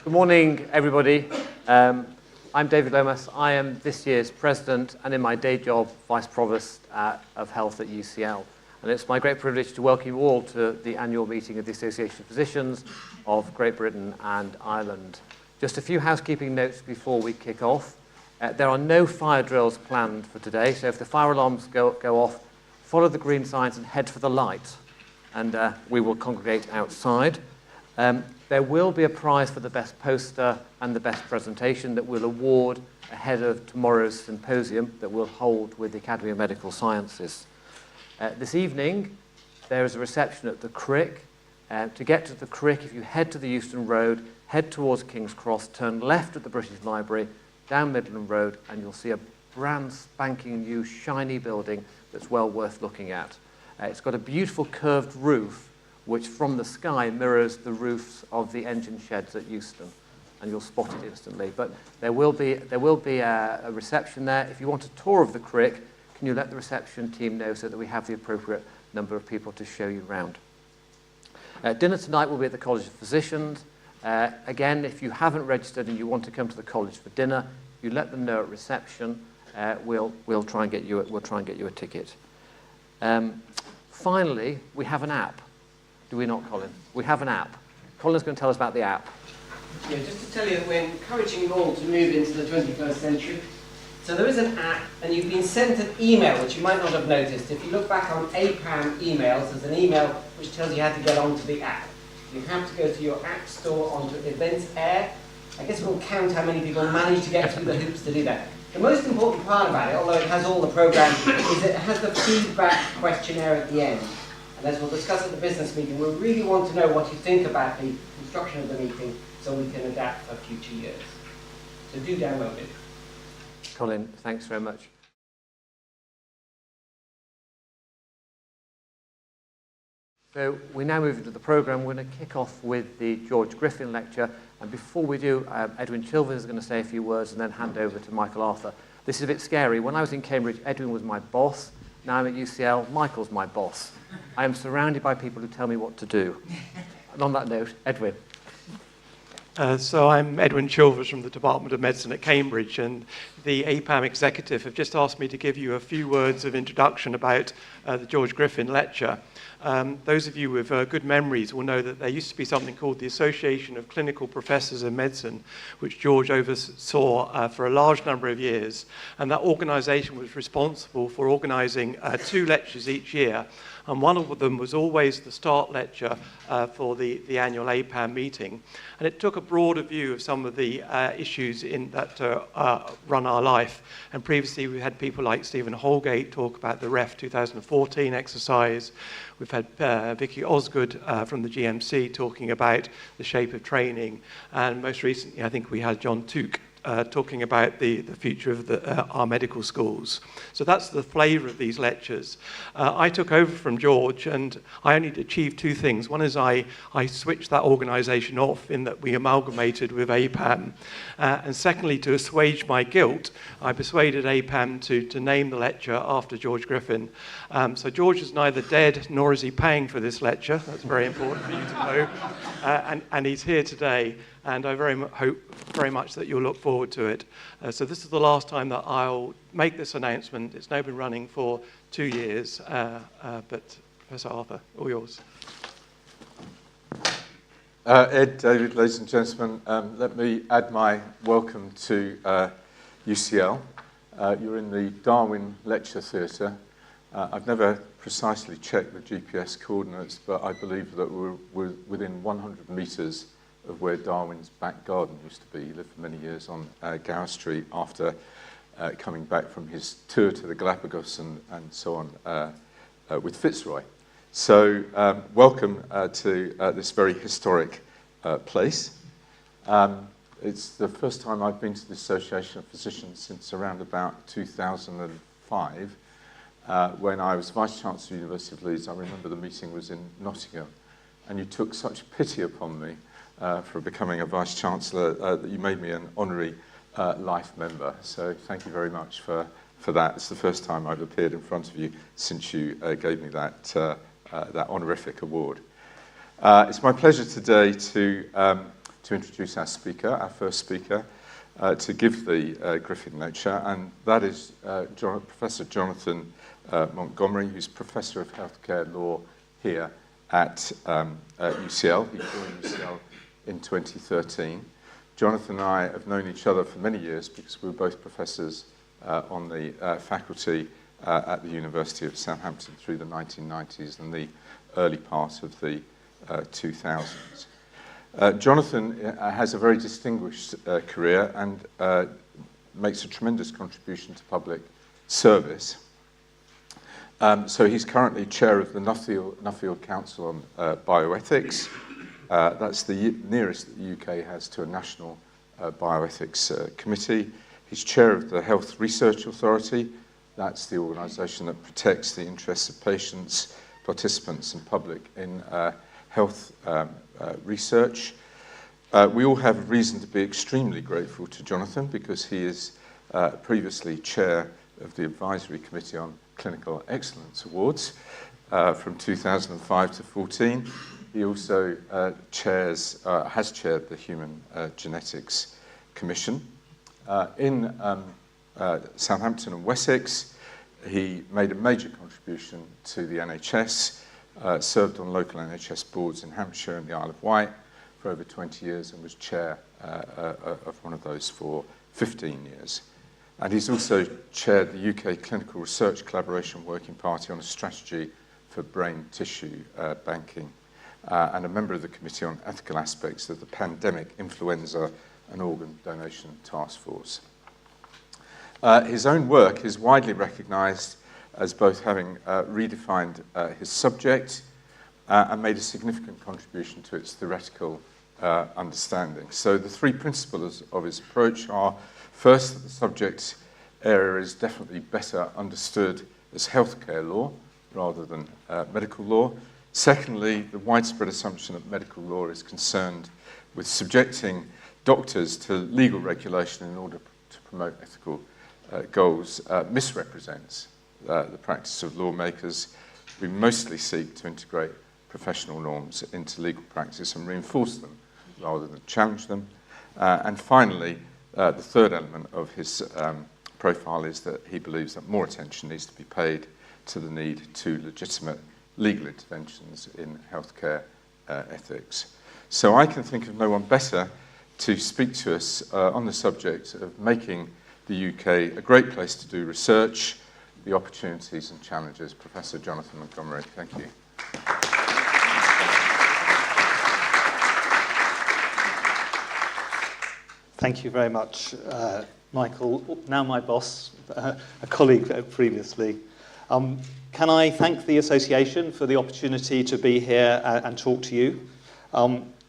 Good morning, everybody. I'm David Lomas. I am this year's president and in my day job, Vice Provost of Health at UCL. And it's my great privilege to welcome you all to the annual meeting of the Association of Physicians of Great Britain and Ireland. Just a few housekeeping notes before we kick off. There are no fire drills planned for today, so if the fire alarms go off, follow the green signs and head for the light, and we will congregate outside. There will be a prize for the best poster and the best presentation that we'll award ahead of tomorrow's symposium that we'll hold with the Academy of Medical Sciences. This evening, there is a reception at the Crick. To get to the Crick, if you head to the Euston Road, head towards King's Cross, turn left at the British Library, down Midland Road, and you'll see a brand spanking new shiny building that's well worth looking at. It's got a beautiful curved roof which from the sky mirrors the roofs of the engine sheds at Euston, and you'll spot it instantly. But there will be a reception there. If you want a tour of the Crick, can you let the reception team know so that we have the appropriate number of people to show you around? Dinner tonight will be at the College of Physicians. Again, if you haven't registered and you want to come to the college for dinner, you let them know at reception. We'll try and get you a ticket. Finally, we have an app. Do we not, Colin? We have an app. Colin's going to tell us about the app. Yeah, just to tell you that we're encouraging you all to move into the 21st century. So there is an app, and you've been sent an email, which you might not have noticed. If you look back on APAM emails, there's an email which tells you how to get onto the app. You have to go to your app store onto Events Air. I guess we'll count how many people manage to get through the hoops to do that. The most important part about it, although it has all the program, is that it has the feedback questionnaire at the end. And as we'll discuss at the business meeting, we really want to know what you think about the construction of the meeting so we can adapt for future years. So do download it. Colin, thanks very much. So we now move into the programme. We're going to kick off with the George Griffin lecture. And before we do, Edwin Chilvers is going to say a few words and then hand over to Michael Arthur. This is a bit scary. When I was in Cambridge, Edwin was my boss. Now I'm at UCL, Michael's my boss. I am surrounded by people who tell me what to do. And on that note, Edwin. So I'm Edwin Chilvers from the Department of Medicine at Cambridge, and the APAM executive have just asked me to give you a few words of introduction about the George Griffin lecture. Those of you with good memories will know that there used to be something called the Association of Clinical Professors of Medicine, which George oversaw for a large number of years, and that organisation was responsible for organising 2 lectures each year, and one of them was always the start lecture for the annual APAM meeting. And it took a broader view of some of the issues that run our life. And previously we had people like Stephen Holgate talk about the REF 2014 exercise. We've had Vicky Osgood from the GMC talking about the shape of training. And most recently, I think we had John Tuke talking about the future of our medical schools. So that's the flavour of these lectures. I took over from George, and I only achieved 2 things. One is I switched that organisation off in that we amalgamated with APAM. And secondly, to assuage my guilt, I persuaded APAM to name the lecture after George Griffin. So George is neither dead nor is he paying for this lecture. That's very important for you to know. And he's here today. And I hope very much that you'll look forward to it. So this is the last time that I'll make this announcement. It's now been running for 2 years, but Professor Arthur, all yours. Ed, David, ladies and gentlemen, let me add my welcome to UCL. You're in the Darwin Lecture Theatre. I've never precisely checked the GPS coordinates, but I believe that we're within 100 metres of where Darwin's back garden used to be. He lived for many years on Gower Street after coming back from his tour to the Galapagos and so on with Fitzroy. So welcome to this very historic place. It's the first time I've been to the Association of Physicians since around about 2005, when I was Vice-Chancellor of the University of Leeds. I remember the meeting was in Nottingham, and you took such pity upon me for becoming a Vice-Chancellor that you made me an honorary life member. So thank you very much for that. It's the first time I've appeared in front of you since you gave me that honorific award. It's my pleasure today to to introduce our speaker, our first speaker, to give the Griffin Lecture, and that is Professor Jonathan Montgomery, who's Professor of Healthcare Law here at UCL. He joined UCL in 2013. Jonathan and I have known each other for many years because we were both professors on the faculty at the University of Southampton through the 1990s and the early part of the 2000s. Jonathan has a very distinguished career and makes a tremendous contribution to public service. So he's currently chair of the Nuffield Council on Bioethics. That's the nearest that the UK has to a national bioethics committee. He's chair of the Health Research Authority. That's the organisation that protects the interests of patients, participants and public in health research. We all have reason to be extremely grateful to Jonathan because he is previously chair of the Advisory Committee on Clinical Excellence Awards from 2005 to 14. He also has chaired the Human Genetics Commission. In Southampton and Wessex, he made a major contribution to the NHS, served on local NHS boards in Hampshire and the Isle of Wight for over 20 years and was chair of one of those for 15 years. And he's also chaired the UK Clinical Research Collaboration Working Party on a strategy for brain tissue banking and a member of the Committee on Ethical Aspects of the Pandemic Influenza and Organ Donation Task Force. His own work is widely recognised as both having redefined his subject and made a significant contribution to its theoretical understanding. So the three principles of his approach are, first, that the subject area is definitely better understood as healthcare law rather than medical law. Secondly, the widespread assumption that medical law is concerned with subjecting doctors to legal regulation in order to promote ethical goals misrepresents the practice of lawmakers. We mostly seek to integrate professional norms into legal practice and reinforce them rather than challenge them. And finally, the third element of his profile is that he believes that more attention needs to be paid to the need to legitimate legal interventions in healthcare ethics. So I can think of no one better to speak to us on the subject of making the UK a great place to do research, the opportunities and challenges. Professor Jonathan Montgomery, thank you. Thank you very much, Michael, now my boss, a colleague previously. Can I thank the association for the opportunity to be here and talk to you?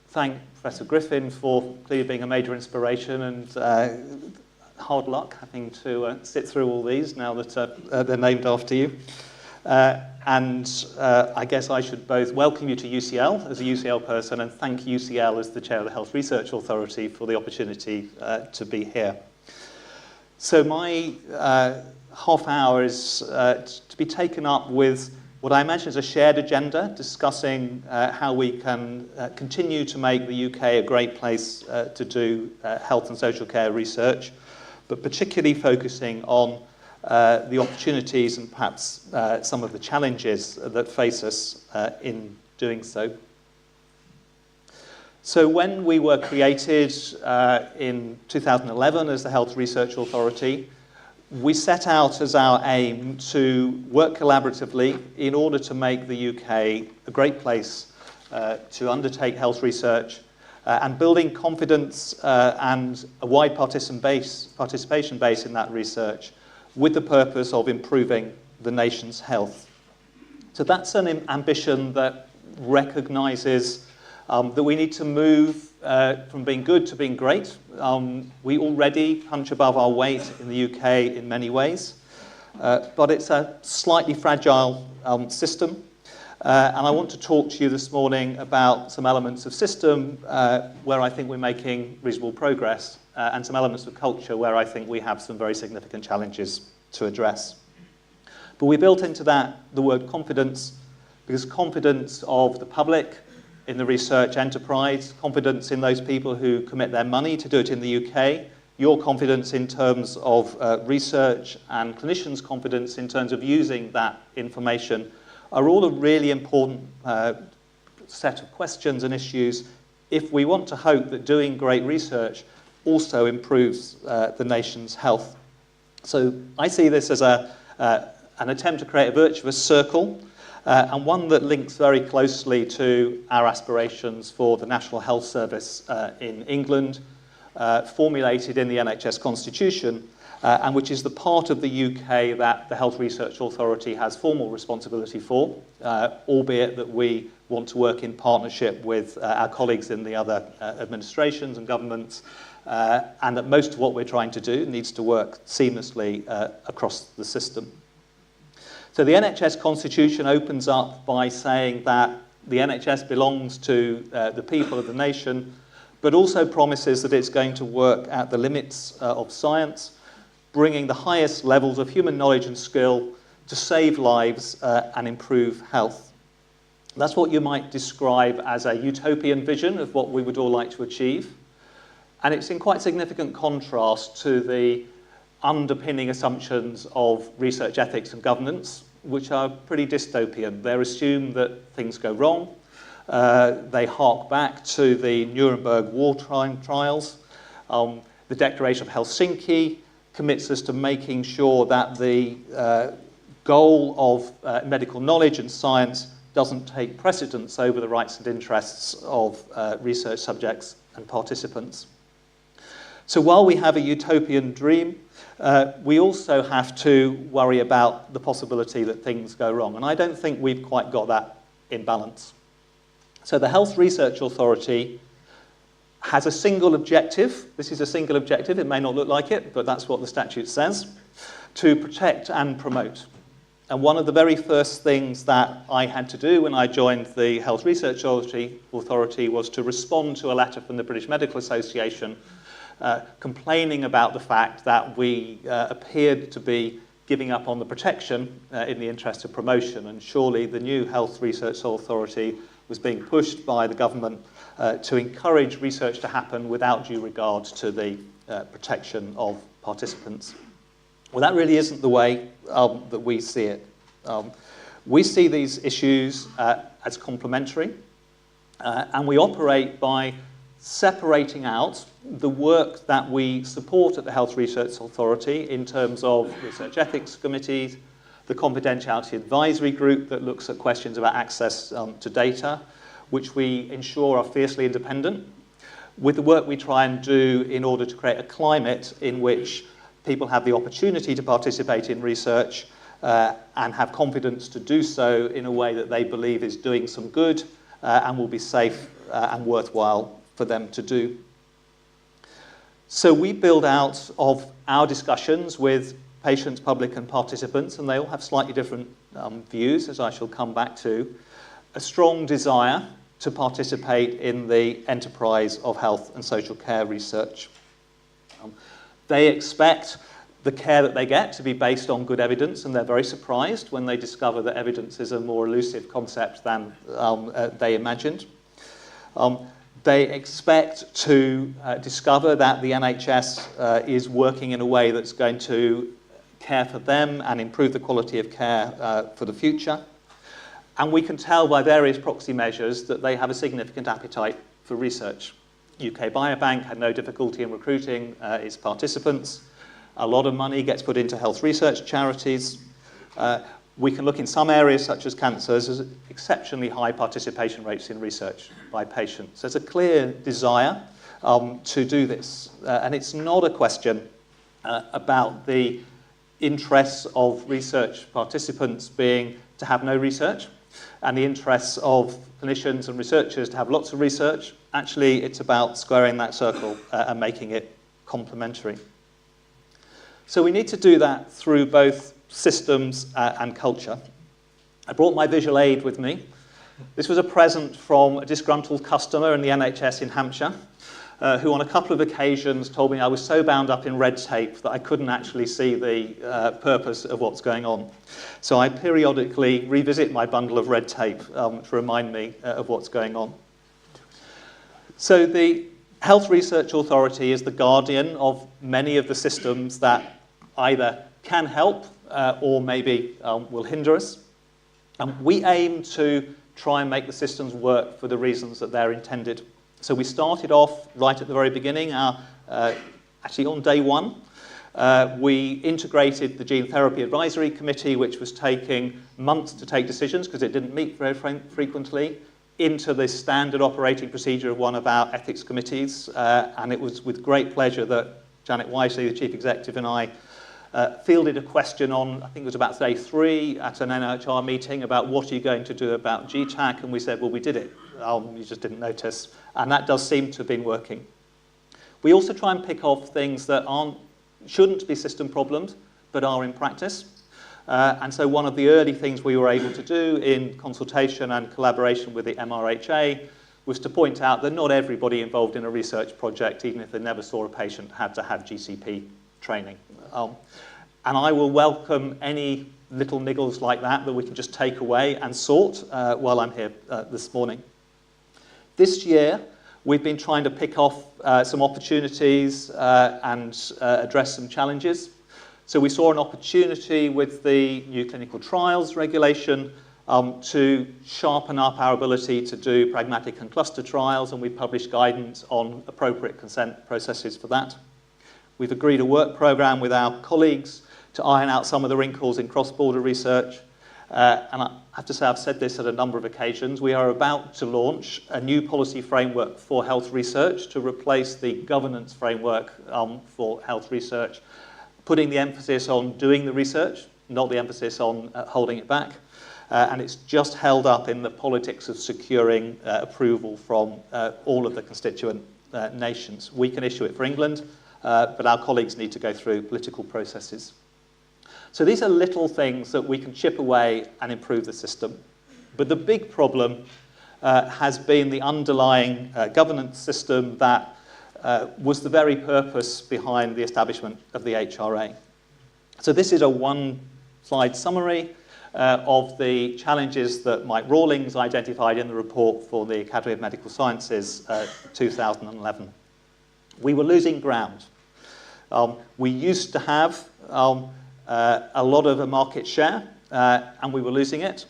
Thank Professor Griffin for clearly being a major inspiration and hard luck having to sit through all these now that they're named after you. And I guess I should both welcome you to UCL as a UCL person and thank UCL as the Chair of the Health Research Authority for the opportunity to be here. So my half hour is to be taken up with what I imagine is a shared agenda, discussing how we can continue to make the UK a great place to do health and social care research, but particularly focusing on the opportunities and perhaps some of the challenges that face us in doing so. So when we were created in 2011 as the Health Research Authority, we set out as our aim to work collaboratively in order to make the UK a great place to undertake health research and building confidence and a wide participation base in that research with the purpose of improving the nation's health. So that's an ambition that recognises that we need to move from being good to being great. We already punch above our weight in the UK in many ways, but it's a slightly fragile system. And I want to talk to you this morning about some elements of system where I think we're making reasonable progress, and some elements of culture where I think we have some very significant challenges to address. But we built into that the word confidence, because confidence of the public, in the research enterprise, confidence in those people who commit their money to do it in the UK, your confidence in terms of research, and clinicians' confidence in terms of using that information are all a really important set of questions and issues if we want to hope that doing great research also improves the nation's health. So I see this as an attempt to create a virtuous circle, and one that links very closely to our aspirations for the National Health Service in England, formulated in the NHS Constitution, and which is the part of the UK that the Health Research Authority has formal responsibility for, albeit that we want to work in partnership with our colleagues in the other administrations and governments, and that most of what we're trying to do needs to work seamlessly across the system. So the NHS Constitution opens up by saying that the NHS belongs to the people of the nation, but also promises that it's going to work at the limits of science, bringing the highest levels of human knowledge and skill to save lives and improve health. That's what you might describe as a utopian vision of what we would all like to achieve. And it's in quite significant contrast to the underpinning assumptions of research ethics and governance, which are pretty dystopian. They assume that things go wrong. They hark back to the Nuremberg war trials. The Declaration of Helsinki commits us to making sure that the goal of medical knowledge and science doesn't take precedence over the rights and interests of research subjects and participants. So while we have a utopian dream, we also have to worry about the possibility that things go wrong. And I don't think we've quite got that in balance. So the Health Research Authority has a single objective. This is a single objective. It may not look like it, but that's what the statute says, to protect and promote. And one of the very first things that I had to do when I joined the Health Research Authority was to respond to a letter from the British Medical Association complaining about the fact that we appeared to be giving up on the protection in the interest of promotion. And surely the new Health Research Authority was being pushed by the government to encourage research to happen without due regard to the protection of participants. Well, that really isn't the way that we see it. We see these issues as complementary, and we operate by separating out the work that we support at the Health Research Authority in terms of research ethics committees, the confidentiality advisory group that looks at questions about access to data, which we ensure are fiercely independent, with the work we try and do in order to create a climate in which people have the opportunity to participate in research and have confidence to do so in a way that they believe is doing some good and will be safe and worthwhile for them to do. So we build out of our discussions with patients, public and participants, and they all have slightly different views, as I shall come back to, a strong desire to participate in the enterprise of health and social care research. They expect the care that they get to be based on good evidence, and they're very surprised when they discover that evidence is a more elusive concept than they imagined. They expect to discover that the NHS is working in a way that's going to care for them and improve the quality of care for the future. And we can tell by various proxy measures that they have a significant appetite for research. UK Biobank had no difficulty in recruiting its participants. A lot of money gets put into health research charities. We can look in some areas, such as cancers, as exceptionally high participation rates in research by patients. There's a clear desire to do this. And it's not a question about the interests of research participants being to have no research, and the interests of clinicians and researchers to have lots of research. Actually, it's about squaring that circle and making it complementary. So we need to do that through both systems and culture. I brought my visual aid with me. This was a present from a disgruntled customer in the NHS in Hampshire, who on a couple of occasions told me I was so bound up in red tape that I couldn't actually see the purpose of what's going on. So I periodically revisit my bundle of red tape to remind me of what's going on. So the Health Research Authority is the guardian of many of the systems that either can help or maybe will hinder us. We aim to try and make the systems work for the reasons that they're intended. So we started off right at the very beginning, actually on day one. We integrated the Gene Therapy Advisory Committee, which was taking months to take decisions because it didn't meet very frequently, into the standard operating procedure of one of our ethics committees. And it was with great pleasure that Janet Wisely, the Chief Executive, and I fielded a question on, I think it was about day 3 at an NHR meeting about what are you going to do about GTAC, and we said, well, we did it. You just didn't notice. And that does seem to have been working. We also try and pick off things that shouldn't be system problems, but are in practice. And so one of the early things we were able to do in consultation and collaboration with the MRHA was to point out that not everybody involved in a research project, even if they never saw a patient, had to have GCP training. And I will welcome any little niggles like that we can just take away and sort while I'm here this morning. This year, we've been trying to pick off some opportunities and address some challenges. So we saw an opportunity with the new clinical trials regulation to sharpen up our ability to do pragmatic and cluster trials, and we published guidance on appropriate consent processes for that. We've agreed a work program with our colleagues to iron out some of the wrinkles in cross-border research. And I have to say, I've said this at a number of occasions, we are about to launch a new policy framework for health research to replace the governance framework for health research, putting the emphasis on doing the research, not the emphasis on holding it back. And it's just held up in the politics of securing approval from all of the constituent nations. We can issue it for England, but our colleagues need to go through political processes. So these are little things that we can chip away and improve the system. But the big problem has been the underlying governance system that was the very purpose behind the establishment of the HRA. So this is a one-slide summary of the challenges that Mike Rawlings identified in the report for the Academy of Medical Sciences 2011. We were losing ground. We used to have a lot of a market share, and we were losing it.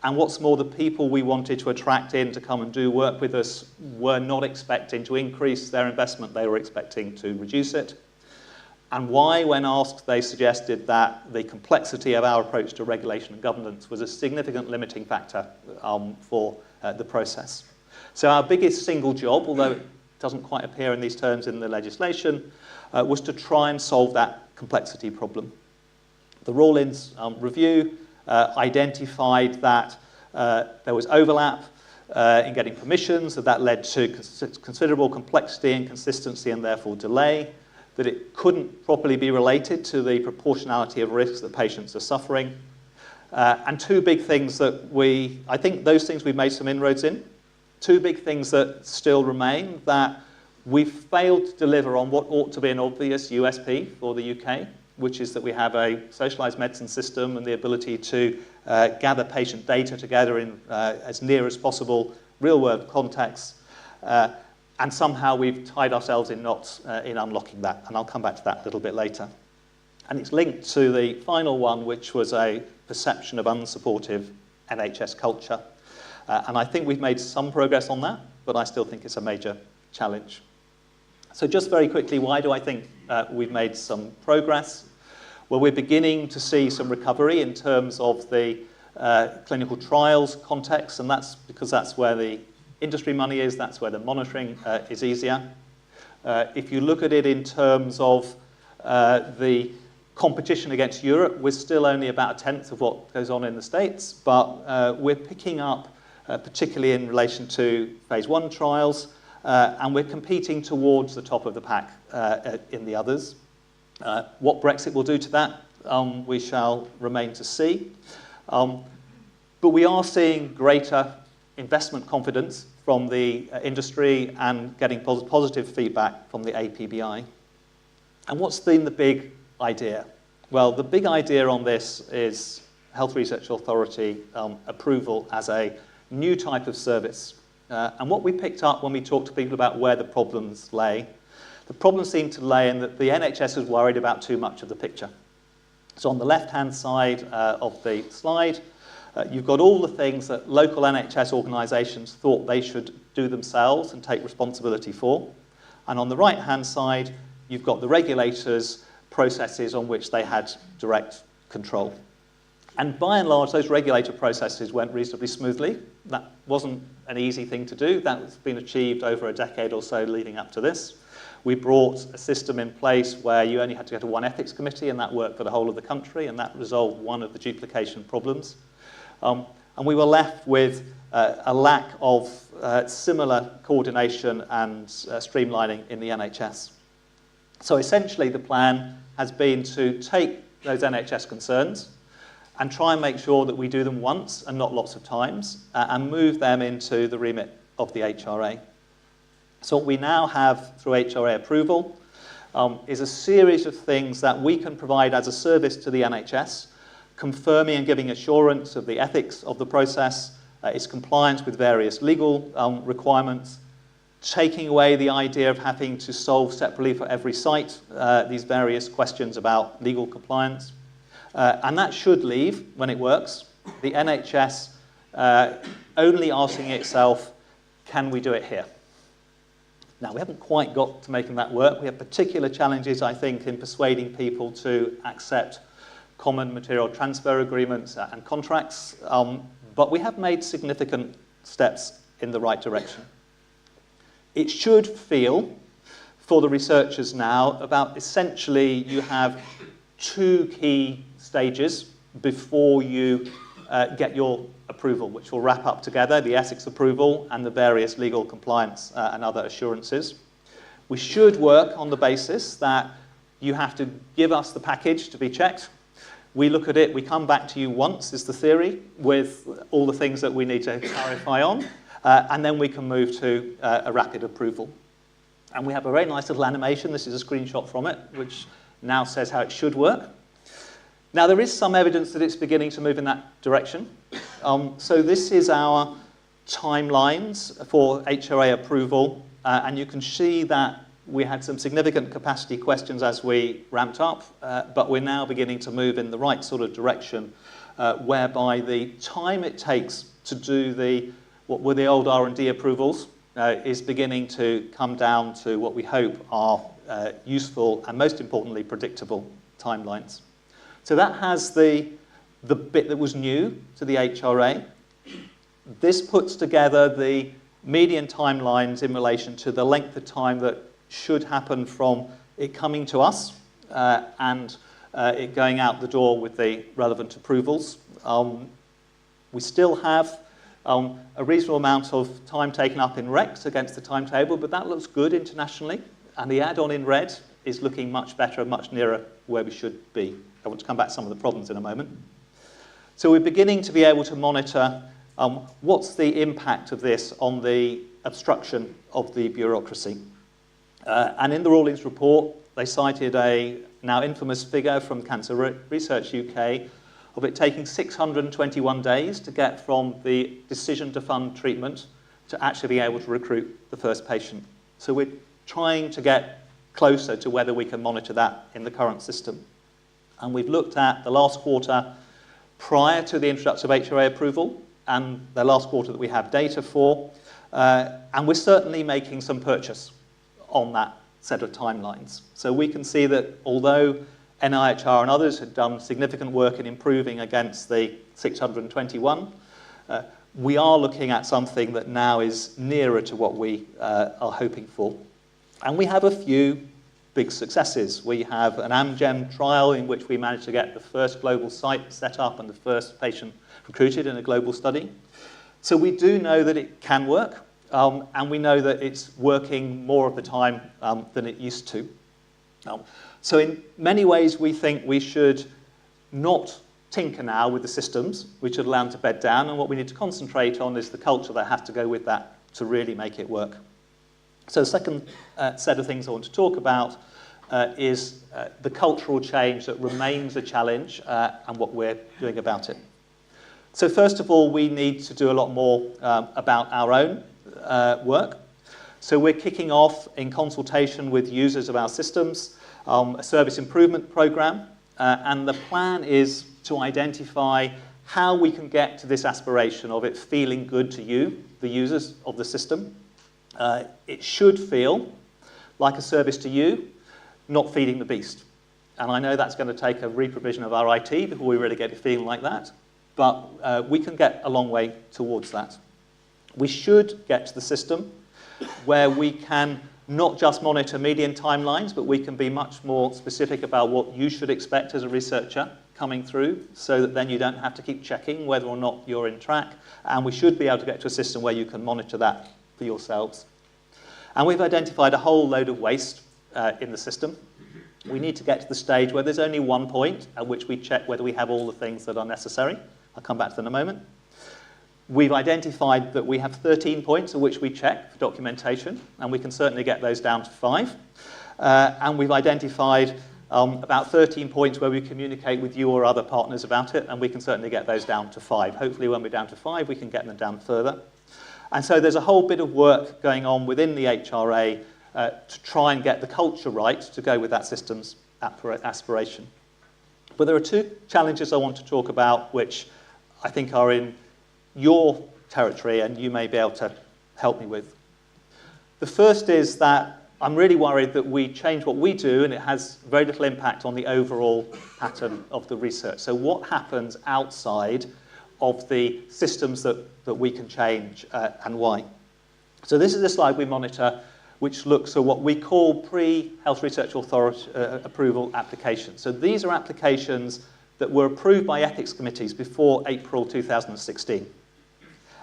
And what's more, the people we wanted to attract in to come and do work with us were not expecting to increase their investment. They were expecting to reduce it. And why, when asked, they suggested that the complexity of our approach to regulation and governance was a significant limiting factor for the process. So our biggest single job, although it doesn't quite appear in these terms in the legislation, was to try and solve that complexity problem. The Rawlings review identified that there was overlap in getting permissions, that led to considerable complexity, inconsistency, and therefore delay, that it couldn't properly be related to the proportionality of risks that patients are suffering. And two big things that I think those things we've made some inroads in. Two big things that still remain, that we've failed to deliver on what ought to be an obvious USP for the UK, which is that we have a socialised medicine system and the ability to gather patient data together in as near as possible real-world contexts. And somehow we've tied ourselves in knots in unlocking that. And I'll come back to that a little bit later. And it's linked to the final one, which was a perception of unsupportive NHS culture. And I think we've made some progress on that, but I still think it's a major challenge. So just very quickly, why do I think we've made some progress? Well, we're beginning to see some recovery in terms of the clinical trials context, and that's because that's where the industry money is, that's where the monitoring is easier. If you look at it in terms of the competition against Europe, we're still only about a tenth of what goes on in the States, but we're picking up, particularly in relation to phase 1 trials, and we're competing towards the top of the pack in the others. What Brexit will do to that, we shall remain to see. But we are seeing greater investment confidence from the industry and getting positive feedback from the APBI. And what's been the big idea? Well, the big idea on this is Health Research Authority approval as a new type of service. And what we picked up when we talked to people about where the problems lay, the problem seemed to lay in that the NHS was worried about too much of the picture. So on the left-hand side of the slide, you've got all the things that local NHS organisations thought they should do themselves and take responsibility for. And on the right-hand side, you've got the regulators' processes on which they had direct control. And by and large, those regulator processes went reasonably smoothly. That wasn't an easy thing to do. That's been achieved over a decade or so leading up to this. We brought a system in place where you only had to go to one ethics committee, and that worked for the whole of the country, and that resolved one of the duplication problems. And we were left with a lack of similar coordination and streamlining in the NHS. So essentially, the plan has been to take those NHS concerns and try and make sure that we do them once and not lots of times, and move them into the remit of the HRA. So what we now have through HRA approval is a series of things that we can provide as a service to the NHS, confirming and giving assurance of the ethics of the process, its compliance with various legal requirements, taking away the idea of having to solve separately for every site these various questions about legal compliance. And that should leave, when it works, the NHS only asking itself, can we do it here? Now, we haven't quite got to making that work. We have particular challenges, I think, in persuading people to accept common material transfer agreements and contracts, but we have made significant steps in the right direction. It should feel, for the researchers now, about essentially you have two key stages before you get your approval, which will wrap up together the ethics approval and the various legal compliance and other assurances. We should work on the basis that you have to give us the package to be checked. We look at it, we come back to you once, is the theory, with all the things that we need to clarify on, and then we can move to a rapid approval. And we have a very nice little animation, this is a screenshot from it, which now says how it should work. Now, there is some evidence that it's beginning to move in that direction. So this is our timelines for HRA approval, and you can see that we had some significant capacity questions as we ramped up, but we're now beginning to move in the right sort of direction, whereby the time it takes to do what were the old R&D approvals is beginning to come down to what we hope are useful and, most importantly, predictable timelines. So that has the bit that was new to the HRA. This puts together the median timelines in relation to the length of time that should happen from it coming to us and it going out the door with the relevant approvals. We still have a reasonable amount of time taken up in RECs against the timetable, but that looks good internationally, and the add-on in red is looking much better and much nearer where we should be. I want to come back to some of the problems in a moment. So we're beginning to be able to monitor what's the impact of this on the obstruction of the bureaucracy. And in the Rawlings report, they cited a now infamous figure from Cancer Research UK of it taking 621 days to get from the decision to fund treatment to actually be able to recruit the first patient. So we're trying to get closer to whether we can monitor that in the current system. And we've looked at the last quarter prior to the introduction of HRA approval and the last quarter that we have data for, and we're certainly making some purchase on that set of timelines. So we can see that although NIHR and others had done significant work in improving against the 621, we are looking at something that now is nearer to what we are hoping for. And we have a few big successes. We have an Amgen trial in which we managed to get the first global site set up and the first patient recruited in a global study. So we do know that it can work, and we know that it's working more of the time than it used to. So in many ways, we think we should not tinker now with the systems. We should allow them to bed down, and what we need to concentrate on is the culture that has to go with that to really make it work. So the second set of things I want to talk about is the cultural change that remains a challenge and what we're doing about it. So first of all, we need to do a lot more about our own work. So we're kicking off in consultation with users of our systems a service improvement program, and the plan is to identify how we can get to this aspiration of it feeling good to you, the users of the system. It should feel like a service to you, not feeding the beast. And I know that's going to take a reprovision of our IT before we really get it feeling like that, but we can get a long way towards that. We should get to the system where we can not just monitor median timelines, but we can be much more specific about what you should expect as a researcher coming through, so that then you don't have to keep checking whether or not you're in track. And we should be able to get to a system where you can monitor that for yourselves. And we've identified a whole load of waste in the system. We need to get to the stage where there's only one point at which we check whether we have all the things that are necessary. I'll come back to that in a moment. We've identified that we have 13 points at which we check for documentation, and we can certainly get those down to 5. And we've identified about 13 points where we communicate with you or other partners about it, and we can certainly get those down to 5. Hopefully when we're down to 5, we can get them down further. And so there's a whole bit of work going on within the HRA to try and get the culture right to go with that system's aspiration. But there are 2 challenges I want to talk about which I think are in your territory and you may be able to help me with. The first is that I'm really worried that we change what we do and it has very little impact on the overall pattern of the research. So what happens outside of the systems that we can change and why? So this is a slide we monitor which looks at what we call pre-Health Research Authority approval applications. So these are applications that were approved by ethics committees before April 2016.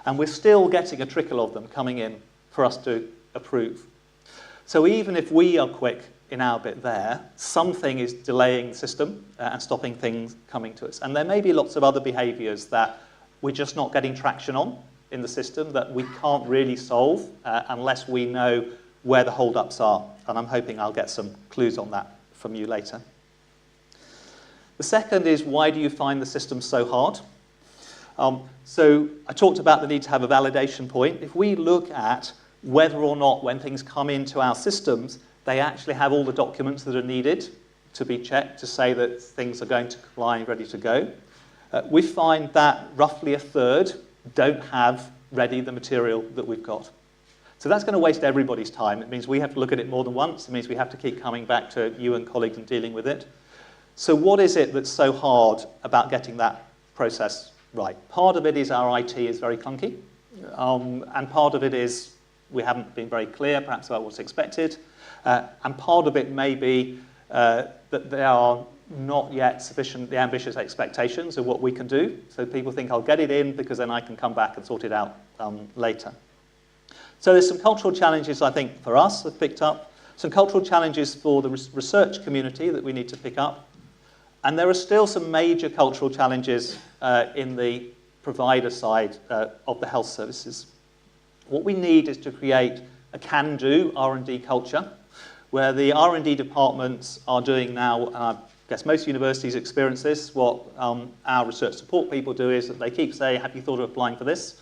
And we're still getting a trickle of them coming in for us to approve. So even if we are quick in our bit there, something is delaying the system and stopping things coming to us. And there may be lots of other behaviours that we're just not getting traction on in the system that we can't really solve unless we know where the hold-ups are. And I'm hoping I'll get some clues on that from you later. The second is, why do you find the system so hard? So I talked about the need to have a validation point. If we look at whether or not when things come into our systems, they actually have all the documents that are needed to be checked to say that things are going to comply and ready to go, we find that roughly a third don't have ready the material that we've got. So that's going to waste everybody's time. It means we have to look at it more than once. It means we have to keep coming back to you and colleagues and dealing with it. So what is it that's so hard about getting that process right? Part of it is our IT is very clunky, and part of it is we haven't been very clear, perhaps, about what's expected, and part of it may be that there are not yet sufficiently ambitious expectations of what we can do, so people think I'll get it in because then I can come back and sort it out later. So there's some cultural challenges, I think, for us that picked up, some cultural challenges for the research community that we need to pick up, and there are still some major cultural challenges in the provider side of the health services. What we need is to create a can-do R&D culture, where the R&D departments are doing now, I guess most universities experience this, what our research support people do is that they keep saying, have you thought of applying for this?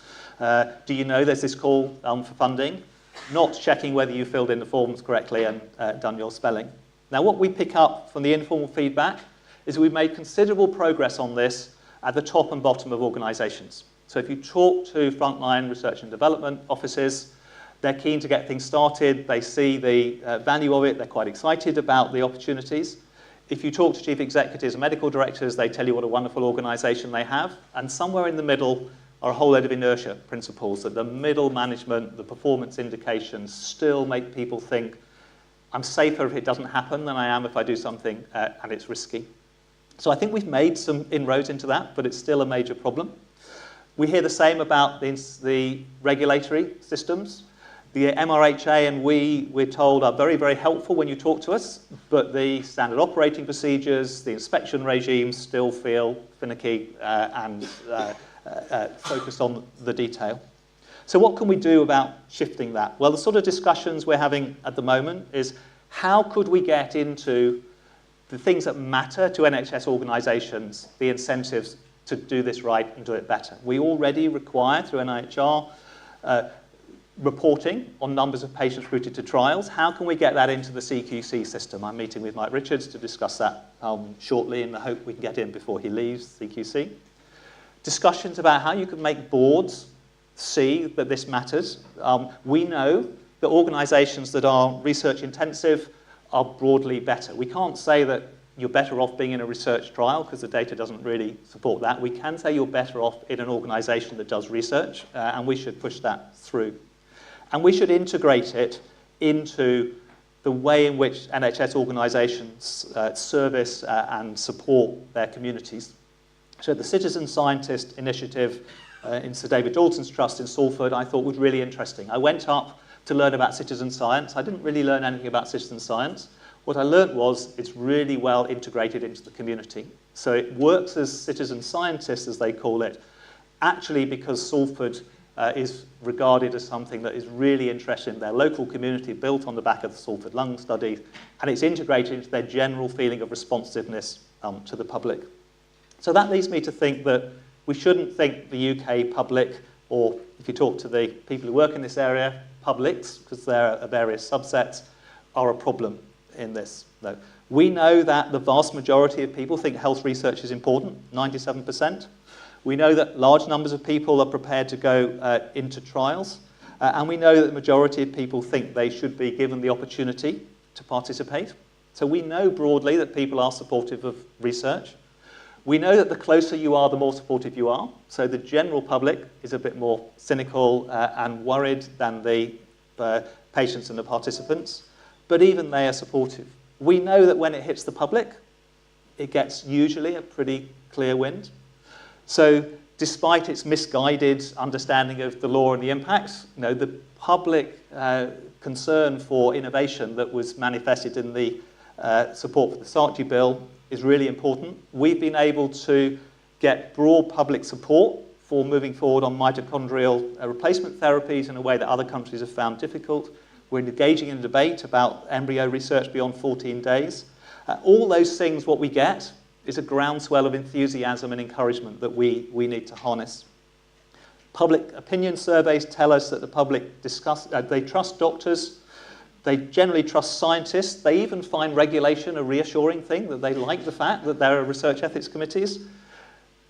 Do you know there's this call for funding? Not checking whether you filled in the forms correctly and done your spelling. Now what we pick up from the informal feedback is we've made considerable progress on this at the top and bottom of organisations. So if you talk to frontline research and development offices, they're keen to get things started, they see the value of it, they're quite excited about the opportunities. If you talk to chief executives and medical directors, they tell you what a wonderful organisation they have, and somewhere in the middle are a whole load of inertia principles, that the middle management, the performance indications still make people think, I'm safer if it doesn't happen than I am if I do something and it's risky. So I think we've made some inroads into that, but it's still a major problem. We hear the same about the regulatory systems. The MRHA and we're told, are very, very helpful when you talk to us, but the standard operating procedures, the inspection regimes still feel finicky and focused on the detail. So what can we do about shifting that? Well, the sort of discussions we're having at the moment is how could we get into the things that matter to NHS organisations, the incentives to do this right and do it better. We already require, through NIHR, reporting on numbers of patients recruited to trials. How can we get that into the CQC system? I'm meeting with Mike Richards to discuss that shortly, in the hope we can get in before he leaves CQC. Discussions about how you can make boards see that this matters. We know that organisations that are research intensive are broadly better. We can't say that you're better off being in a research trial because the data doesn't really support that. We can say you're better off in an organisation that does research, and we should push that through. And we should integrate it into the way in which NHS organisations service and support their communities. So the Citizen Scientist Initiative in Sir David Dalton's Trust in Salford I thought was really interesting. I went up to learn about citizen science. I didn't really learn anything about citizen science. What I learned was it's really well integrated into the community. So it works as citizen scientists, as they call it, actually because Salford is regarded as something that is really interested in their local community, built on the back of the Salford Lung Study, and it's integrated into their general feeling of responsiveness to the public. So that leads me to think that we shouldn't think the UK public, or if you talk to the people who work in this area, publics, because there are various subsets, are a problem in this. No. We know that the vast majority of people think health research is important, 97%. We know that large numbers of people are prepared to go into trials, and we know that the majority of people think they should be given the opportunity to participate. So we know broadly that people are supportive of research. We know that the closer you are, the more supportive you are. So the general public is a bit more cynical and worried than the patients and the participants, but even they are supportive. We know that when it hits the public, it gets usually a pretty clear wind. So despite its misguided understanding of the law and the impacts, the public concern for innovation that was manifested in the support for the SARTG bill is really important. We've been able to get broad public support for moving forward on mitochondrial replacement therapies in a way that other countries have found difficult. We're engaging in a debate about embryo research beyond 14 days. All those things, what we get is a groundswell of enthusiasm and encouragement that we need to harness. Public opinion surveys tell us that the public they trust doctors. They generally trust scientists. They even find regulation a reassuring thing, that they like the fact that there are research ethics committees,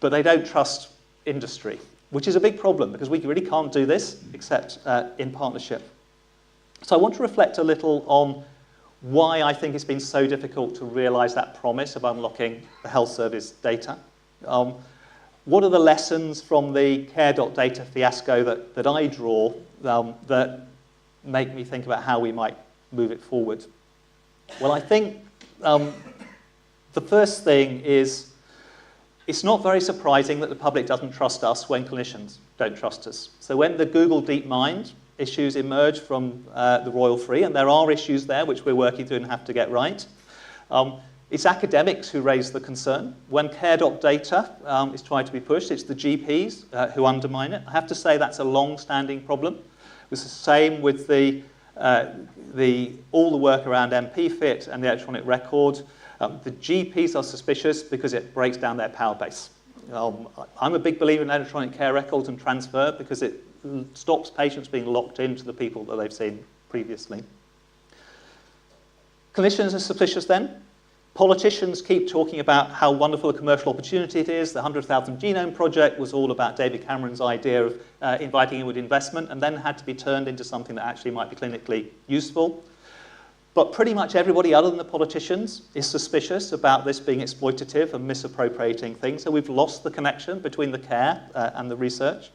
but they don't trust industry, which is a big problem because we really can't do this except in partnership. So I want to reflect a little on why I think it's been so difficult to realise that promise of unlocking the health service data. What are the lessons from the care.data fiasco that I draw that make me think about how we might move it forward? Well, I think the first thing is it's not very surprising that the public doesn't trust us when clinicians don't trust us. So when the Google DeepMind issues emerge from the Royal Free, and there are issues there which we're working through and have to get right, it's academics who raise the concern. When care.data is trying to be pushed, it's the GPs who undermine it. I have to say that's a long-standing problem. It was the same with all the work around MPFit and the electronic record. The GPs are suspicious because it breaks down their power base. I'm a big believer in electronic care records and transfer because it stops patients being locked into the people that they've seen previously. Clinicians are suspicious then. Politicians keep talking about how wonderful a commercial opportunity it is. The 100,000 Genome Project was all about David Cameron's idea of inviting inward investment, and then had to be turned into something that actually might be clinically useful. But pretty much everybody other than the politicians is suspicious about this being exploitative and misappropriating things. So we've lost the connection between the care and the research.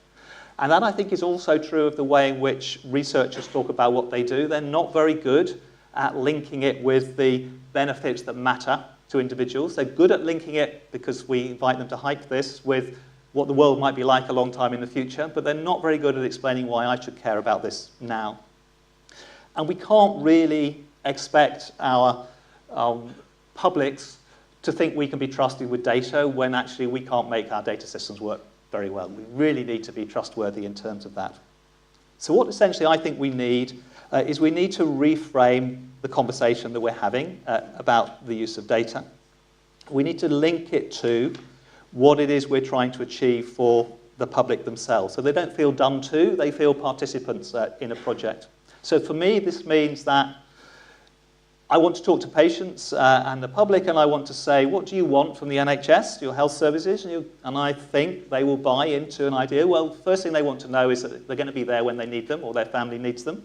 And that, I think, is also true of the way in which researchers talk about what they do. They're not very good at linking it with the benefits that matter to individuals. They're good at linking it, because we invite them to hype this, with what the world might be like a long time in the future, but they're not very good at explaining why I should care about this now. And we can't really expect our publics to think we can be trusted with data when actually we can't make our data systems work very well. We really need to be trustworthy in terms of that. So what essentially I think we need is we need to reframe the conversation that we're having about the use of data. We need to link it to what it is we're trying to achieve for the public themselves. So they don't feel done to, they feel participants in a project. So for me, this means that I want to talk to patients and the public, and I want to say, what do you want from the NHS, your health services? And I think they will buy into an idea. Well, first thing they want to know is that they're going to be there when they need them or their family needs them.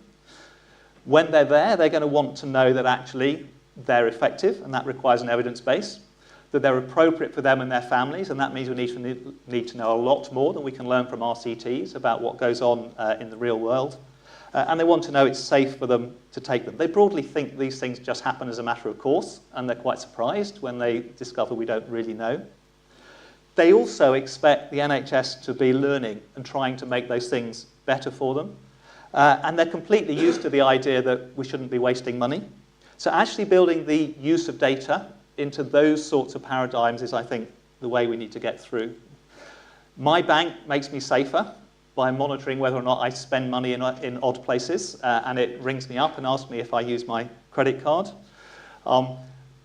When they're there, they're going to want to know that actually they're effective, and that requires an evidence base, that they're appropriate for them and their families, and that means we need to know a lot more than we can learn from RCTs about what goes on in the real world. And they want to know it's safe for them to take them. They broadly think these things just happen as a matter of course, and they're quite surprised when they discover we don't really know. They also expect the NHS to be learning and trying to make those things better for them. And they're completely used to the idea that we shouldn't be wasting money. So actually building the use of data into those sorts of paradigms is, I think, the way we need to get through. My bank makes me safer by monitoring whether or not I spend money in odd places, and it rings me up and asks me if I use my credit card.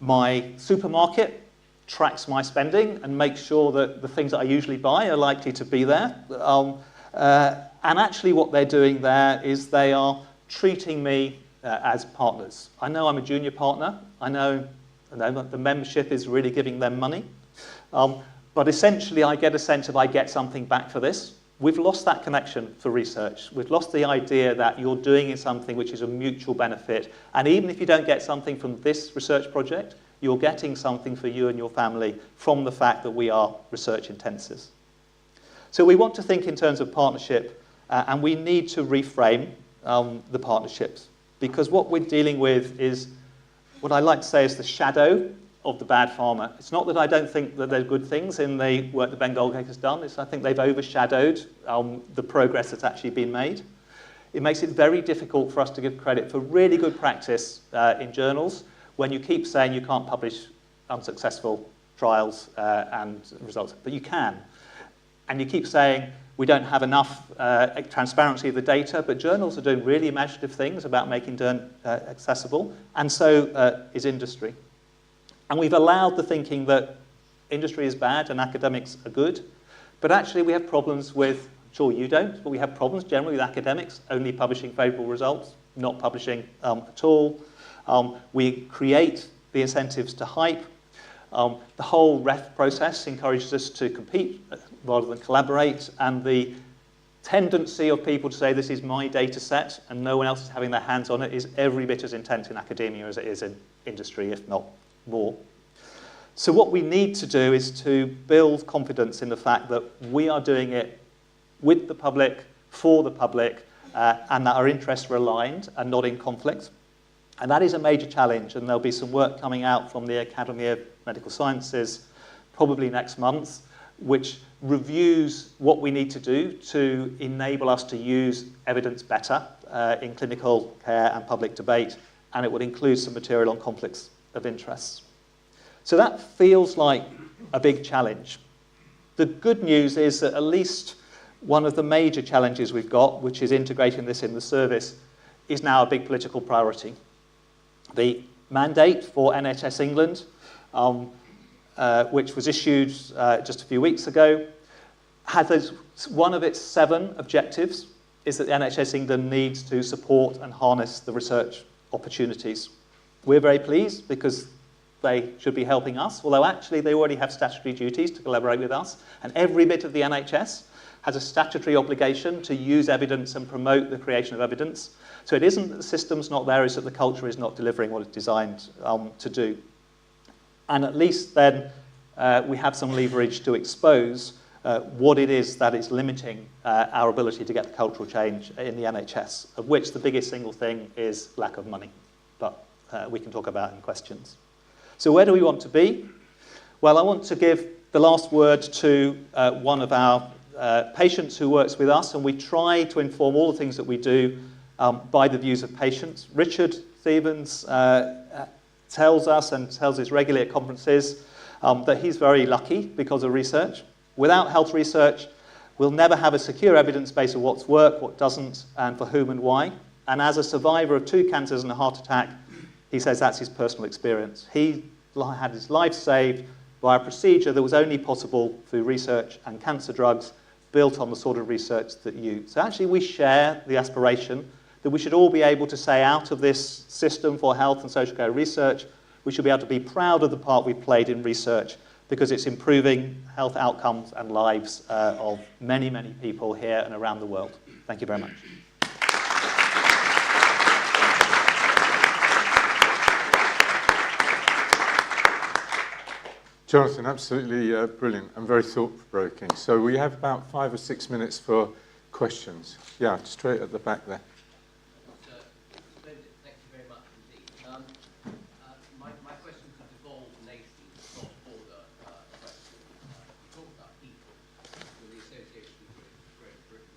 My supermarket tracks my spending and makes sure that the things that I usually buy are likely to be there. And actually what they're doing there is they are treating me as partners. I know I'm a junior partner. I know that the membership is really giving them money. But essentially I get a sense of I get something back for this. We've lost that connection for research. We've lost the idea that you're doing something which is a mutual benefit. And even if you don't get something from this research project, you're getting something for you and your family from the fact that we are research intensives. So we want to think in terms of partnership, and we need to reframe the partnerships. Because what we're dealing with is what I like to say is the shadow of the bad pharma. It's not that I don't think that there's good things in the work that Ben Goldacre has done. I think they've overshadowed the progress that's actually been made. It makes it very difficult for us to give credit for really good practice in journals when you keep saying you can't publish unsuccessful trials and results. But you can. And you keep saying we don't have enough transparency of the data, but journals are doing really imaginative things about making data accessible, and so is industry. And we've allowed the thinking that industry is bad and academics are good, but actually we have problems with, I'm sure you don't, but we have problems generally with academics only publishing favourable results, not publishing at all. We create the incentives to hype. The whole REF process encourages us to compete rather than collaborate, and the tendency of people to say this is my data set and no one else is having their hands on it is every bit as intense in academia as it is in industry, if not more. So what we need to do is to build confidence in the fact that we are doing it with the public, for the public, and that our interests are aligned and not in conflict. And that is a major challenge, and there'll be some work coming out from the Academy of Medical Sciences probably next month, which reviews what we need to do to enable us to use evidence better in clinical care and public debate, and it would include some material on conflicts of interests. So that feels like a big challenge. The good news is that at least one of the major challenges we've got, which is integrating this in the service, is now a big political priority. The mandate for NHS England, which was issued just a few weeks ago, has one of its 7 objectives is that the NHS England needs to support and harness the research opportunities. We're very pleased because they should be helping us, although actually they already have statutory duties to collaborate with us, and every bit of the NHS has a statutory obligation to use evidence and promote the creation of evidence. So it isn't that the system's not there, it's that the culture is not delivering what it's designed to do. And at least then we have some leverage to expose what it is that is limiting our ability to get the cultural change in the NHS, of which the biggest single thing is lack of money. But we can talk about in questions. So where do we want to be? Well, I want to give the last word to one of our patients who works with us, and we try to inform all the things that we do by the views of patients. Richard Stevens tells us and tells us regularly at conferences that he's very lucky because of research. Without health research, we'll never have a secure evidence base of what's worked, what doesn't, and for whom and why. And as a survivor of 2 cancers and a heart attack, he says that's his personal experience. He had his life saved by a procedure that was only possible through research and cancer drugs built on the sort of research that you... So actually we share the aspiration that we should all be able to say out of this system for health and social care research, we should be able to be proud of the part we've played in research because it's improving health outcomes and lives of many, many people here and around the world. Thank you very much. Jonathan, absolutely brilliant and very thought-provoking. So we have about 5 or 6 minutes for questions. Yeah, straight at the back there. Splendid. Thank you very much indeed. My questions have evolved nascent cross-border questions. You talk about people with the Association of Great Britain.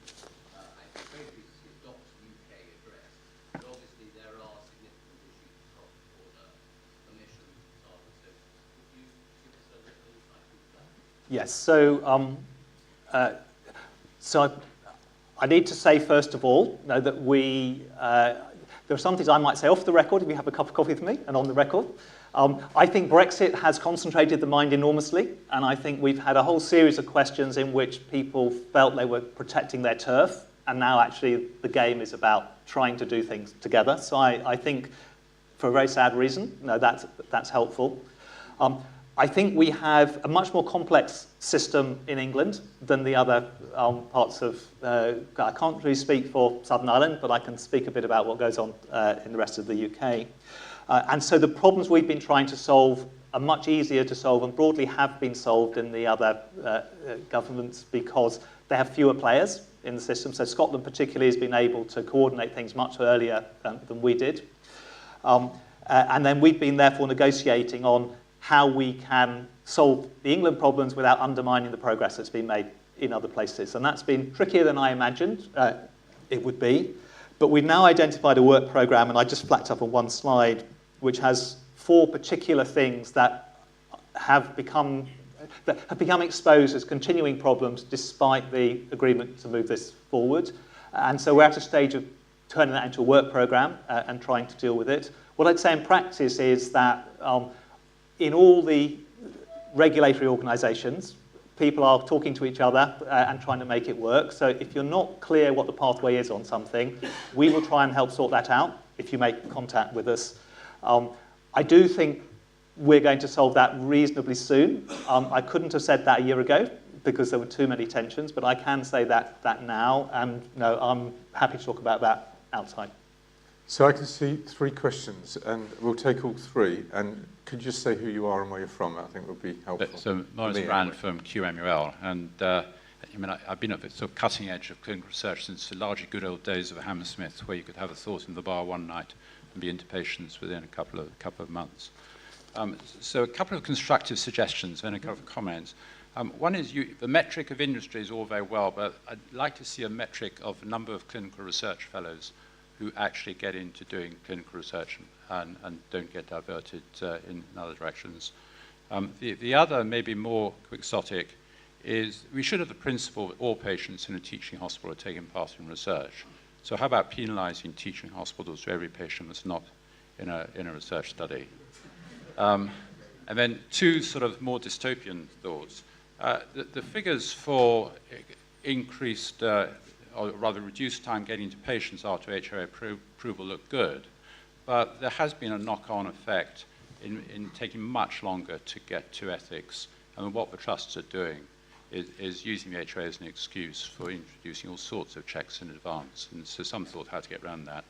I very recently adopted UK address, but obviously there are significant issues of cross-border emissions and so on and so forth. Could you give us a little insight into that? Yes, so I need to say, first of all, that there are some things I might say off the record if you have a cup of coffee with me, and on the record. I think Brexit has concentrated the mind enormously, and I think we've had a whole series of questions in which people felt they were protecting their turf, and now actually the game is about trying to do things together. So I think, for a very sad reason, that's helpful. I think we have a much more complex system in England than the other parts of... I can't really speak for Southern Ireland, but I can speak a bit about what goes on in the rest of the UK. And so the problems we've been trying to solve are much easier to solve and broadly have been solved in the other governments because they have fewer players in the system. So Scotland particularly has been able to coordinate things much earlier than we did. And then we've been therefore negotiating on how we can solve the England problems without undermining the progress that's been made in other places. And that's been trickier than I imagined it would be. But we've now identified a work programme, and I just flapped up on one slide, which has 4 particular things that have become exposed as continuing problems despite the agreement to move this forward. And so we're at a stage of turning that into a work programme and trying to deal with it. What I'd say in practice is that in all the regulatory organisations, people are talking to each other and trying to make it work. So if you're not clear what the pathway is on something, we will try and help sort that out if you make contact with us. I do think we're going to solve that reasonably soon. I couldn't have said that a year ago because there were too many tensions, but I can say that now, and no, I'm happy to talk about that outside. So I can see 3 questions, and we'll take all 3. And could you just say who you are and where you're from? I think would be helpful. So Maurice Brand from QMUL, and I've been at the sort of cutting edge of clinical research since the largely good old days of Hammersmith, where you could have a thought in the bar one night and be into patients within a couple of months. So a couple of constructive suggestions and a couple of comments. One is the metric of industry is all very well, but I'd like to see a metric of the number of clinical research fellows who actually get into doing clinical research and don't get diverted in other directions. The other, maybe more quixotic, is we should have the principle that all patients in a teaching hospital are taking part in research. So how about penalising teaching hospitals for every patient that's not in a research study? And then 2 sort of more dystopian thoughts. The figures for increased or rather reduced time getting to patients after HOA approval look good, but there has been a knock-on effect in taking much longer to get to ethics. And what the trusts are doing is using the HOA as an excuse for introducing all sorts of checks in advance. And so some thought how to get around that.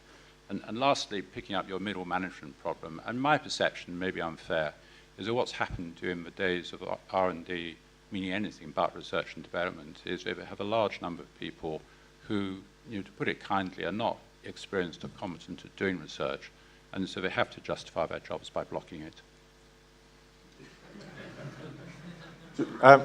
And lastly, picking up your middle management problem, and my perception, maybe unfair, is that what's happened during the days of R&D, meaning anything but research and development, is they have a large number of people who, to put it kindly, are not experienced or competent at doing research, and so they have to justify their jobs by blocking it.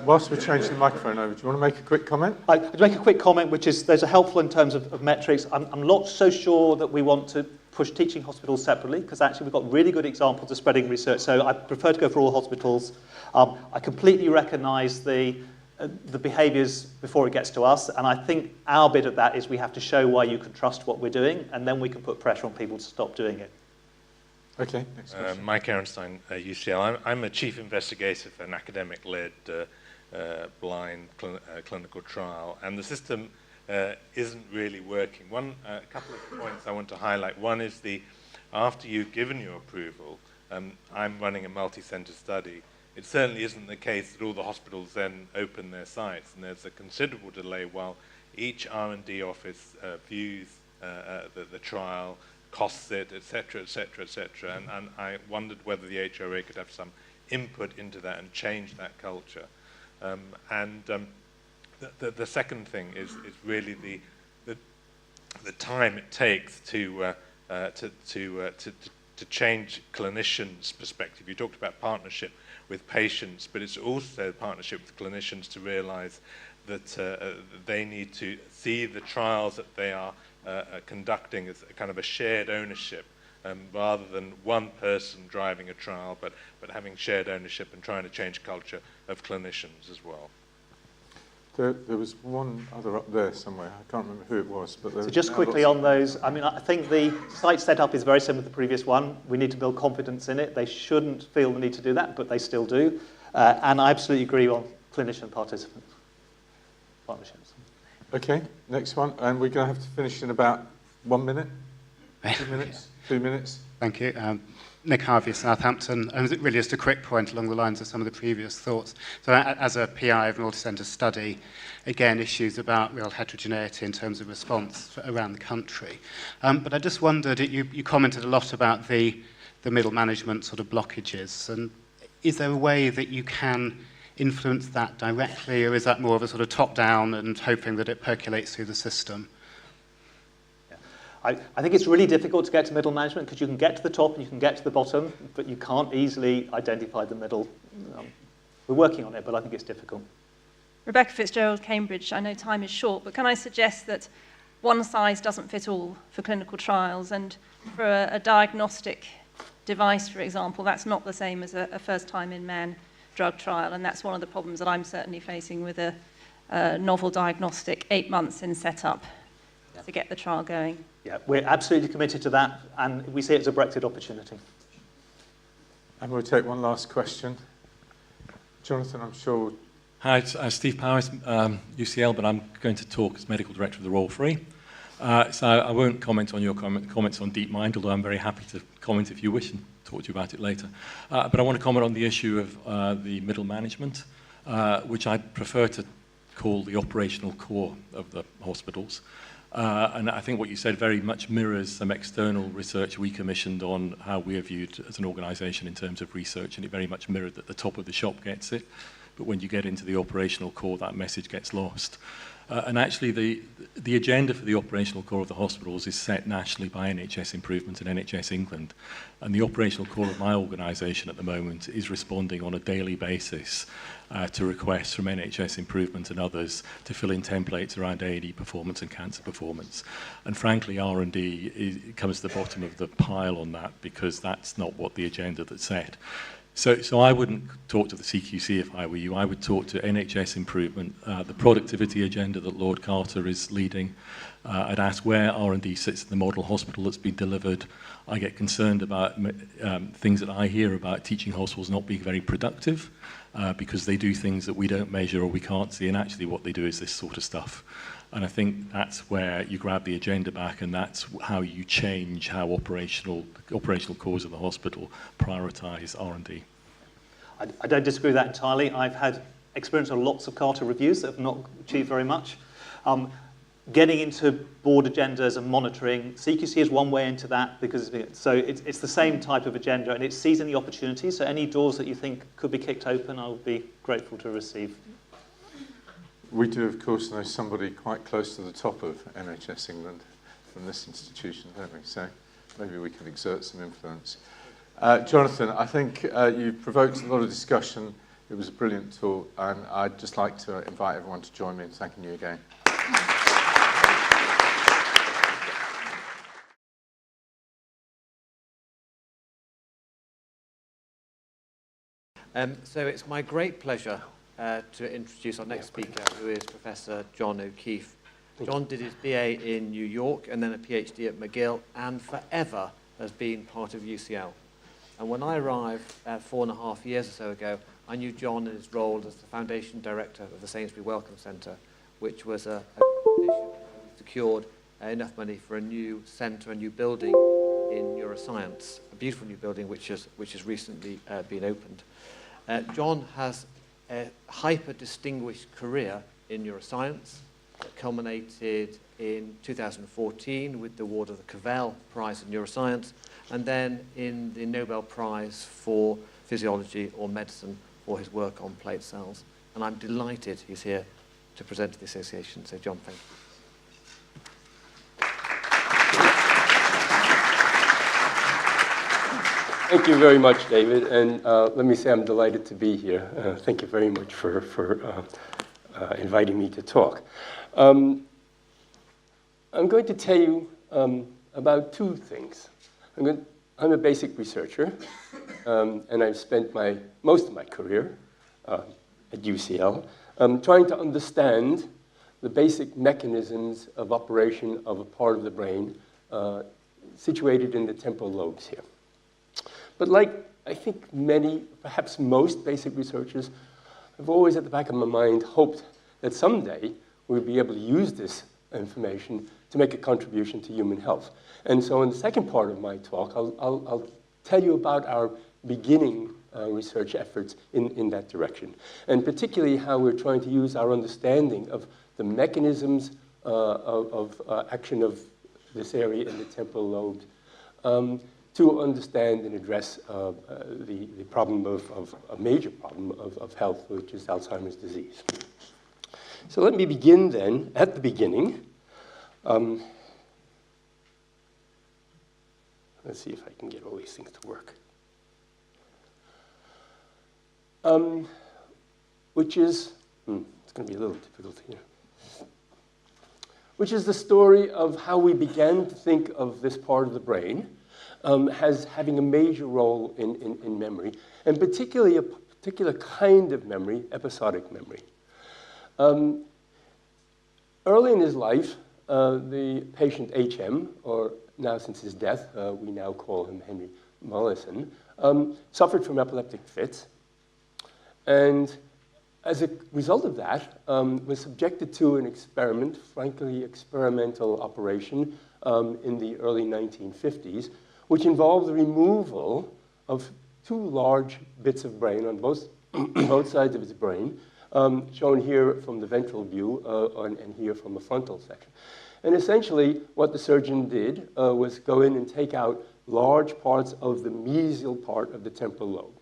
Whilst we're changing the microphone over, do you want to make a quick comment? I'd make a quick comment, which is there's a helpful in terms of metrics. I'm not so sure that we want to push teaching hospitals separately, because actually we've got really good examples of spreading research, so I prefer to go for all hospitals. I completely recognise the behaviours before it gets to us, and I think our bit of that is we have to show why you can trust what we're doing, and then we can put pressure on people to stop doing it. Okay, next question. Mike Ehrenstein, UCL. I'm a chief investigator for an academic-led blind clinical trial, and the system isn't really working. A couple of points I want to highlight. One is after you've given your approval, I'm running a multi-center study. It certainly isn't the case that all the hospitals then open their sites, and there's a considerable delay while each R&D office views the trial, costs it, etc., etc., etc. And I wondered whether the HRA could have some input into that and change that culture. The second thing is really the time it takes to change clinicians' perspective. You talked about partnership with patients, but it's also partnership with clinicians to realize that they need to see the trials that they are conducting as a kind of a shared ownership, rather than one person driving a trial, but having shared ownership and trying to change culture of clinicians as well. There was one other up there somewhere. I can't remember who it was. But so just quickly on those, I mean, I think the site setup is very similar to the previous one. We need to build confidence in it. They shouldn't feel the need to do that, but they still do. And I absolutely agree on clinician partnerships. Okay, next one. And we're going to have to finish in about 1 minute, 2 minutes, 2 minutes. Thank you. Nick Harvey, Southampton. And really just a quick point along the lines of some of the previous thoughts. So as a PI of an multi-centre study, again, issues about real heterogeneity in terms of response around the country. But I just wondered, you commented a lot about the middle management sort of blockages. And is there a way that you can influence that directly, or is that more of a sort of top-down and hoping that it percolates through the system? I think it's really difficult to get to middle management because you can get to the top and you can get to the bottom, but you can't easily identify the middle. We're working on it, but I think it's difficult. Rebecca Fitzgerald, Cambridge. I know time is short, but can I suggest that one size doesn't fit all for clinical trials, and for a diagnostic device, for example, that's not the same as a first-time-in-man drug trial, and that's one of the problems that I'm certainly facing with a novel diagnostic, 8 months in setup to get the trial going. Yeah, we're absolutely committed to that, and we see it as a Brexit opportunity. And we'll take one last question. Jonathan, I'm sure. Hi, it's Steve Powers, UCL, but I'm going to talk as Medical Director of the Royal Free. So I won't comment on your comments on DeepMind, although I'm very happy to comment if you wish and talk to you about it later. But I want to comment on the issue of the middle management, which I prefer to call the operational core of the hospitals. And I think what you said very much mirrors some external research we commissioned on how we are viewed as an organisation in terms of research, and it very much mirrored that the top of the shop gets it, but when you get into the operational core, that message gets lost. And actually, the agenda for the operational core of the hospitals is set nationally by NHS Improvement and NHS England. And the operational core of my organisation at the moment is responding on a daily basis to requests from NHS Improvement and others to fill in templates around A&E performance and cancer performance. And frankly, R&D comes to the bottom of the pile on that, because that's not what the agenda that's set. So I wouldn't talk to the CQC if I were you. I would talk to NHS Improvement, the productivity agenda that Lord Carter is leading. I'd ask where R&D sits in the model hospital that's been delivered. I get concerned about things that I hear about teaching hospitals not being very productive because they do things that we don't measure or we can't see, and actually what they do is this sort of stuff. And I think that's where you grab the agenda back, and that's how you change how operational cores of the hospital prioritise R&D. I don't disagree with that entirely. I've had experience on lots of Carter reviews that have not achieved very much. Getting into board agendas and monitoring, CQC is one way into that, because it's the same type of agenda, and it's seizing the opportunity. So any doors that you think could be kicked open, I'll be grateful to receive. We do, of course, know somebody quite close to the top of NHS England from this institution, don't we? So maybe we can exert some influence. Jonathan, I think you provoked a lot of discussion. It was a brilliant talk, and I'd just like to invite everyone to join me in thanking you again. So it's my great pleasure to introduce our next speaker, who is Professor John O'Keefe. John did his BA in New York and then a PhD at McGill, and forever has been part of UCL. And when I arrived 4.5 years or so ago, I knew John in his role as the foundation director of the Sainsbury Wellcome Centre, which was a foundation that secured enough money for a new centre, a new building in neuroscience, a beautiful new building which has recently been opened. John has a hyper-distinguished career in neuroscience that culminated in 2014 with the award of the Cavell Prize in Neuroscience, and then in the Nobel Prize for Physiology or Medicine for his work on plate cells. And I'm delighted he's here to present to the association. So, John, thank you. Thank you very much, David, and let me say I'm delighted to be here. Thank you very much for inviting me to talk. I'm going to tell you about two things. I'm a basic researcher, and I've spent most of my career at UCL trying to understand the basic mechanisms of operation of a part of the brain situated in the temporal lobes here. But like I think many, perhaps most basic researchers, I've always at the back of my mind hoped that someday we'd be able to use this information to make a contribution to human health. And so in the second part of my talk, I'll tell you about our beginning research efforts in that direction, and particularly how we're trying to use our understanding of the mechanisms of action of this area in the temporal lobes to understand and address the problem of a major problem of health, which is Alzheimer's disease. So let me begin then at the beginning. Let's see if I can get all these things to work. Which is, it's going to be a little difficult here. Which is the story of how we began to think of this part of the brain as having a major role in memory, and particularly a particular kind of memory, episodic memory. Early in his life, the patient HM, or now since his death, we now call him Henry Mollison, suffered from epileptic fits, and as a result of that, was subjected to an experiment, frankly experimental operation in the early 1950s, which involved the removal of two large bits of brain on both sides of his brain, shown here from the ventral view and here from the frontal section. And essentially, what the surgeon did was go in and take out large parts of the mesial part of the temporal lobe.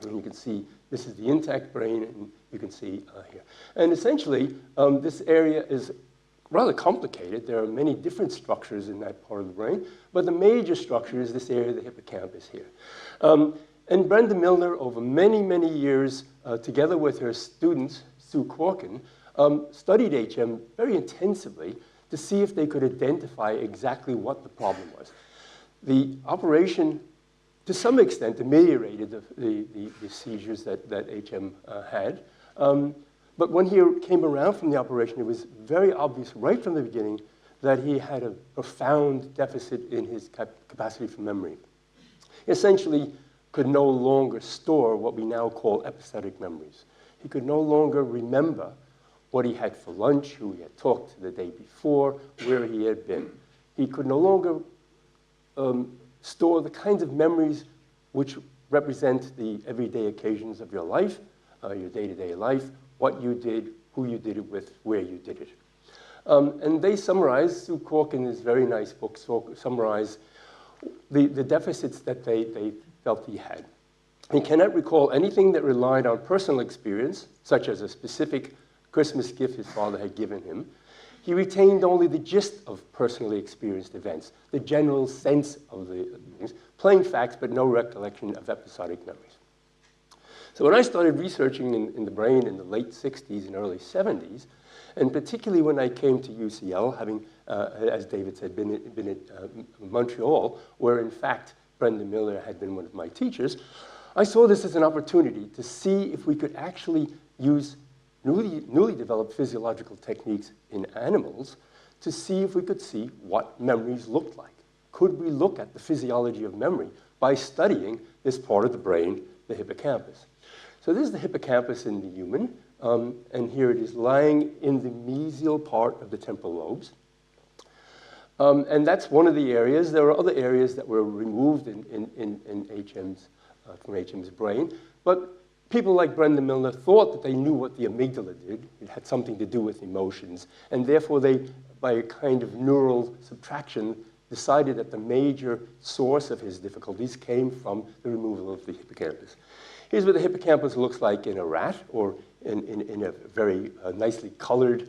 And you can see this is the intact brain, and you can see here. And essentially, this area is rather complicated. There are many different structures in that part of the brain, but the major structure is this area, the hippocampus here. And Brenda Milner, over many, many years, together with her student, Sue Corkin, studied HM very intensively to see if they could identify exactly what the problem was. The operation, to some extent, ameliorated the seizures that HM had. But when he came around from the operation, it was very obvious right from the beginning that he had a profound deficit in his capacity for memory. He essentially could no longer store what we now call episodic memories. He could no longer remember what he had for lunch, who he had talked to the day before, where he had been. He could no longer store the kinds of memories which represent the everyday occasions of your life, your day-to-day life, what you did, who you did it with, where you did it. And they summarize, Sue Cork in his very nice book, summarize the deficits that they felt he had. He cannot recall anything that relied on personal experience, such as a specific Christmas gift his father had given him. He retained only the gist of personally experienced events, the general sense of the things, plain facts, but no recollection of episodic memories. So when I started researching in the brain in the late 60s and early 70s, and particularly when I came to UCL, having, as David said, been at Montreal, where in fact Brenda Miller had been one of my teachers, I saw this as an opportunity to see if we could actually use newly developed physiological techniques in animals to see if we could see what memories looked like. Could we look at the physiology of memory by studying this part of the brain, the hippocampus? So this is the hippocampus in the human, and here it is lying in the mesial part of the temporal lobes. And that's one of the areas. There are other areas that were removed in HM's, from HM's brain, but people like Brendan Milner thought that they knew what the amygdala did. It had something to do with emotions, and therefore they, by a kind of neural subtraction, decided that the major source of his difficulties came from the removal of the hippocampus. Here's what the hippocampus looks like in a rat, or in a very nicely colored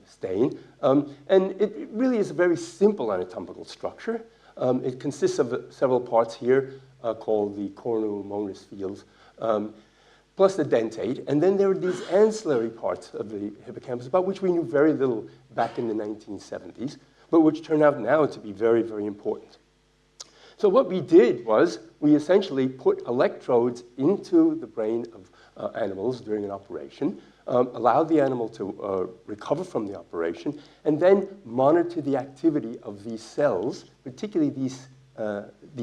stain. And it really is a very simple anatomical structure. It consists of several parts here called the cornu-monas fields, plus the dentate. And then there are these ancillary parts of the hippocampus about which we knew very little back in the 1970s, but which turn out now to be very, very important. So what we did was we essentially put electrodes into the brain of animals during an operation, allowed the animal to recover from the operation, and then monitor the activity of these cells, particularly these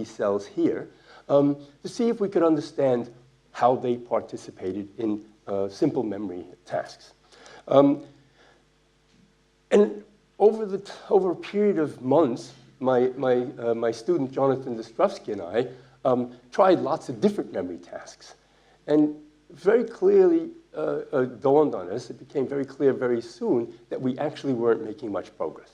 cells here, to see if we could understand how they participated in simple memory tasks. And over a period of months, my student Jonathan Destrovsky and I tried lots of different memory tasks. And very clearly dawned on us, it became very clear very soon, that we actually weren't making much progress.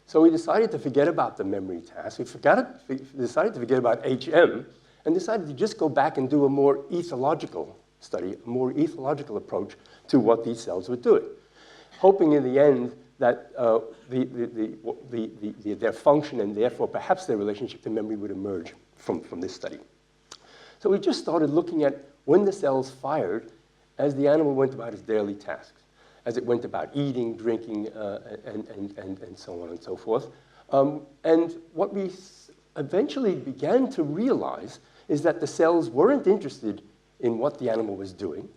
So we decided to forget about the memory task. We decided to forget about HM, and decided to just go back and do a more ethological study, a more ethological approach to what these cells were doing, hoping in the end that their function and therefore perhaps their relationship to memory would emerge from this study. So we just started looking at when the cells fired as the animal went about its daily tasks, as it went about eating, drinking, and so on and so forth. And what we eventually began to realize is that the cells weren't interested in what the animal was doing.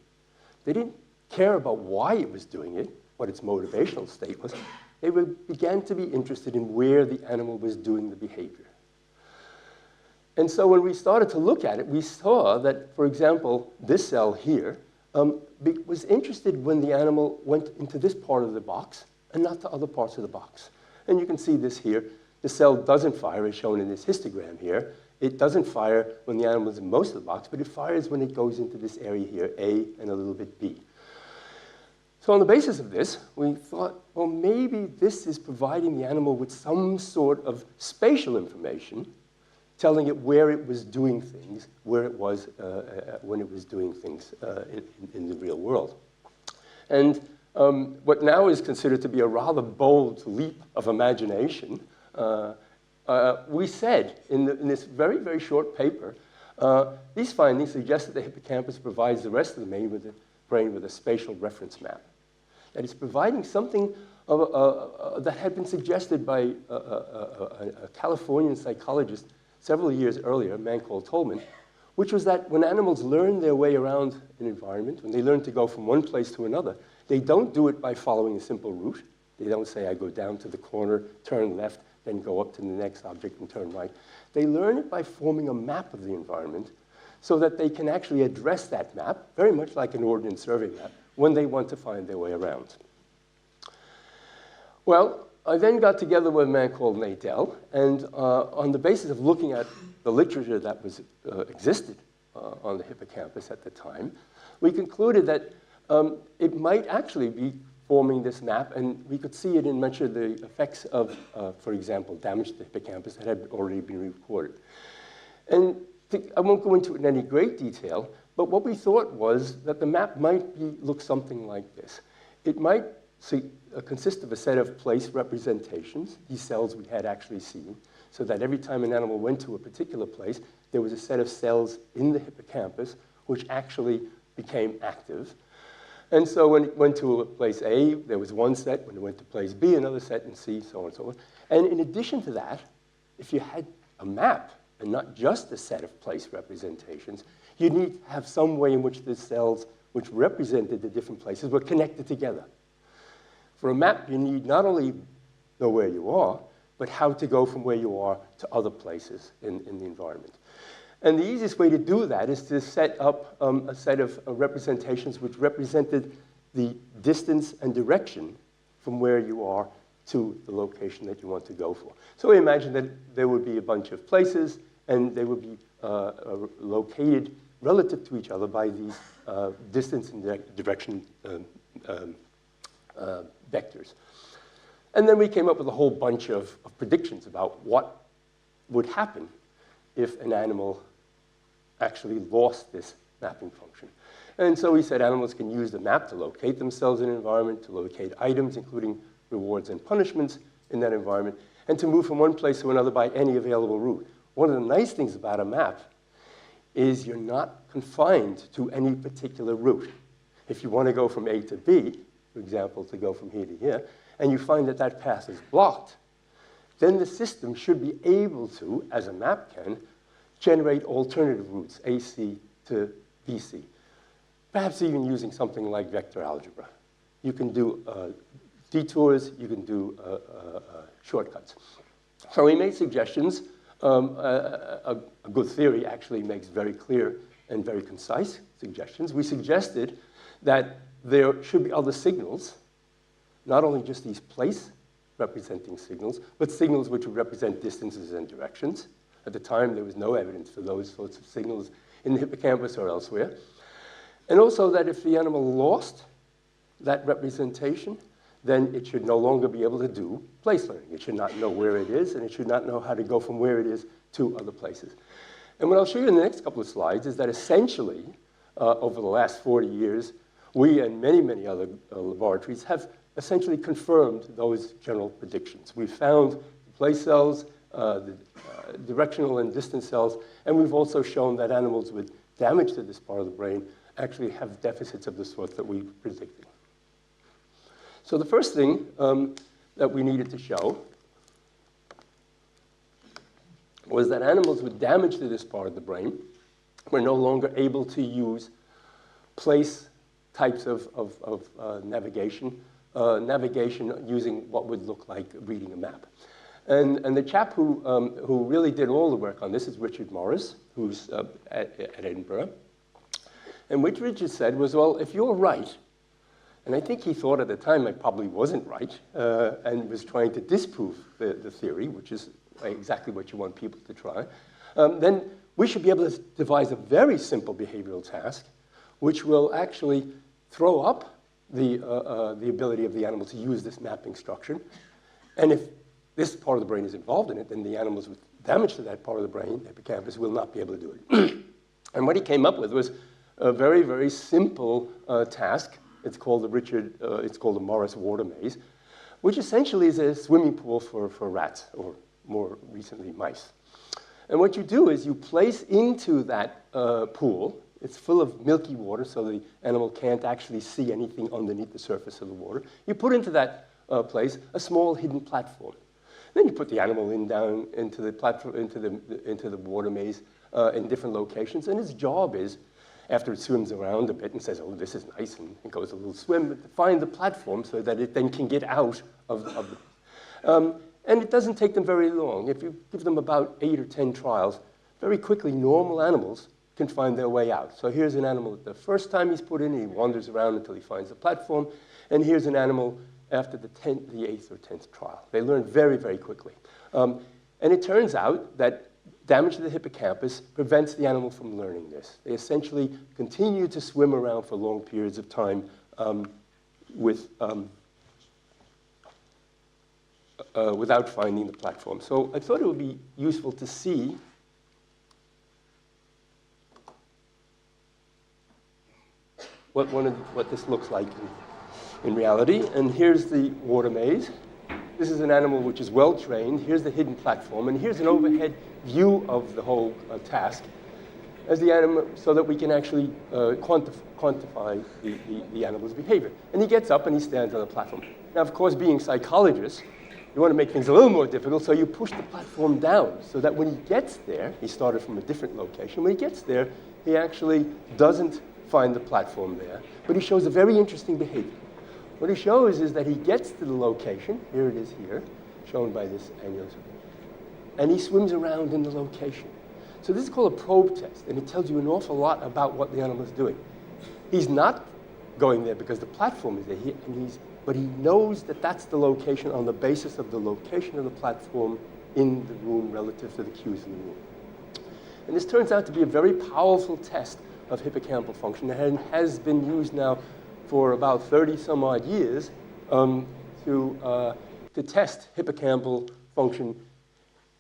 They didn't care about why it was doing it, what its motivational state was. They began to be interested in where the animal was doing the behavior. And so when we started to look at it, we saw that, for example, this cell here was interested when the animal went into this part of the box and not to other parts of the box. And you can see this here. The cell doesn't fire, as shown in this histogram here. It doesn't fire when the animal is in most of the box, but it fires when it goes into this area here, A and a little bit B. So on the basis of this, we thought, well, maybe this is providing the animal with some sort of spatial information, telling it where it was doing things, where it was when it was doing things in the real world. And what now is considered to be a rather bold leap of imagination, we said in this very, very short paper, these findings suggest that the hippocampus provides the rest of the brain with a spatial reference map. That it's providing something that had been suggested by a Californian psychologist several years earlier, a man called Tolman, which was that when animals learn their way around an environment, when they learn to go from one place to another, they don't do it by following a simple route. They don't say, I go down to the corner, turn left, then go up to the next object and turn right. They learn it by forming a map of the environment so that they can actually address that map, very much like an ordnance survey map, when they want to find their way around. Well, I then got together with a man called Nadell, and on the basis of looking at the literature that was existed on the hippocampus at the time, we concluded that it might actually be forming this map, and we could see it in much of the effects of, for example, damage to the hippocampus that had already been reported. And I won't go into it in any great detail, but what we thought was that the map might look something like this. It might consist of a set of place representations, these cells we had actually seen, so that every time an animal went to a particular place, there was a set of cells in the hippocampus which actually became active. And so when it went to place A, there was one set. When it went to place B, another set, and C, so on and so on. And in addition to that, if you had a map and not just a set of place representations, you'd need to have some way in which the cells which represented the different places were connected together. For a map, you need not only know where you are, but how to go from where you are to other places in the environment. And the easiest way to do that is to set up a set of representations which represented the distance and direction from where you are to the location that you want to go for. So we imagine that there would be a bunch of places, and they would be located relative to each other by these distance and direction vectors. And then we came up with a whole bunch of predictions about what would happen if an animal actually lost this mapping function. And so we said animals can use the map to locate themselves in an environment, to locate items, including rewards and punishments in that environment, and to move from one place to another by any available route. One of the nice things about a map is you're not confined to any particular route. If you want to go from A to B, for example, to go from here to here, and you find that that path is blocked, then the system should be able to, as a map can, generate alternative routes, AC to BC. Perhaps even using something like vector algebra. You can do detours, you can do shortcuts. So we made suggestions. A good theory actually makes very clear and very concise suggestions. We suggested that there should be other signals, not only just these place representing signals, but signals which would represent distances and directions. At the time, there was no evidence for those sorts of signals in the hippocampus or elsewhere. And also that if the animal lost that representation, then it should no longer be able to do place learning. It should not know where it is, and it should not know how to go from where it is to other places. And what I'll show you in the next couple of slides is that essentially, over the last 40 years, we and many, many other laboratories have essentially confirmed those general predictions. We've found the place cells, the directional and distance cells, and we've also shown that animals with damage to this part of the brain actually have deficits of the sort that we predicted. So the first thing that we needed to show was that animals with damage to this part of the brain were no longer able to use place types of navigation using what would look like reading a map. And the chap who really did all the work on this is Richard Morris, who's at Edinburgh. And what Richard said was, well, if you're right, and I think he thought at the time I probably wasn't right, and was trying to disprove the theory, which is exactly what you want people to try, then we should be able to devise a very simple behavioral task, which will actually throw up the ability of the animal to use this mapping structure. And if this part of the brain is involved in it, then the animals with damage to that part of the brain, the hippocampus, will not be able to do it. And what he came up with was a very, very simple task. It's called the Morris water maze, which essentially is a swimming pool for rats, or more recently, mice. And what you do is you place into that pool, it's full of milky water, so the animal can't actually see anything underneath the surface of the water. You put into that place a small hidden platform. Then you put the animal down into the platform, into the water maze in different locations, and its job is, after it swims around a bit and says, oh, this is nice, and it goes a little swim, to find the platform so that it then can get out of the... and it doesn't take them very long. If you give them about 8 or 10 trials, very quickly normal animals can find their way out. So here's an animal that the first time he's put in, he wanders around until he finds the platform, and here's an animal after the 8th or 10th trial. They learn very, very quickly. And it turns out that damage to the hippocampus prevents the animal from learning this. They essentially continue to swim around for long periods of time without finding the platform. So I thought it would be useful to see what this looks like in reality. And here's the water maze. This is an animal which is well trained. Here's the hidden platform, and here's an overhead view of the whole task as the animal, so that we can actually quantify the animal's behavior. And he gets up and he stands on the platform. Now, of course, being psychologists, you want to make things a little more difficult, so you push the platform down so that when he gets there, he started from a different location. When he gets there, he actually doesn't find the platform there, but he shows a very interesting behavior. What he shows is that he gets to the location, here it is here, shown by this angular, and he swims around in the location. So this is called a probe test, and it tells you an awful lot about what the animal is doing. He's not going there because the platform is there, but he knows that that's the location on the basis of the location of the platform in the room relative to the cues in the room. And this turns out to be a very powerful test of hippocampal function and has been used now for about 30 some odd years to test hippocampal function.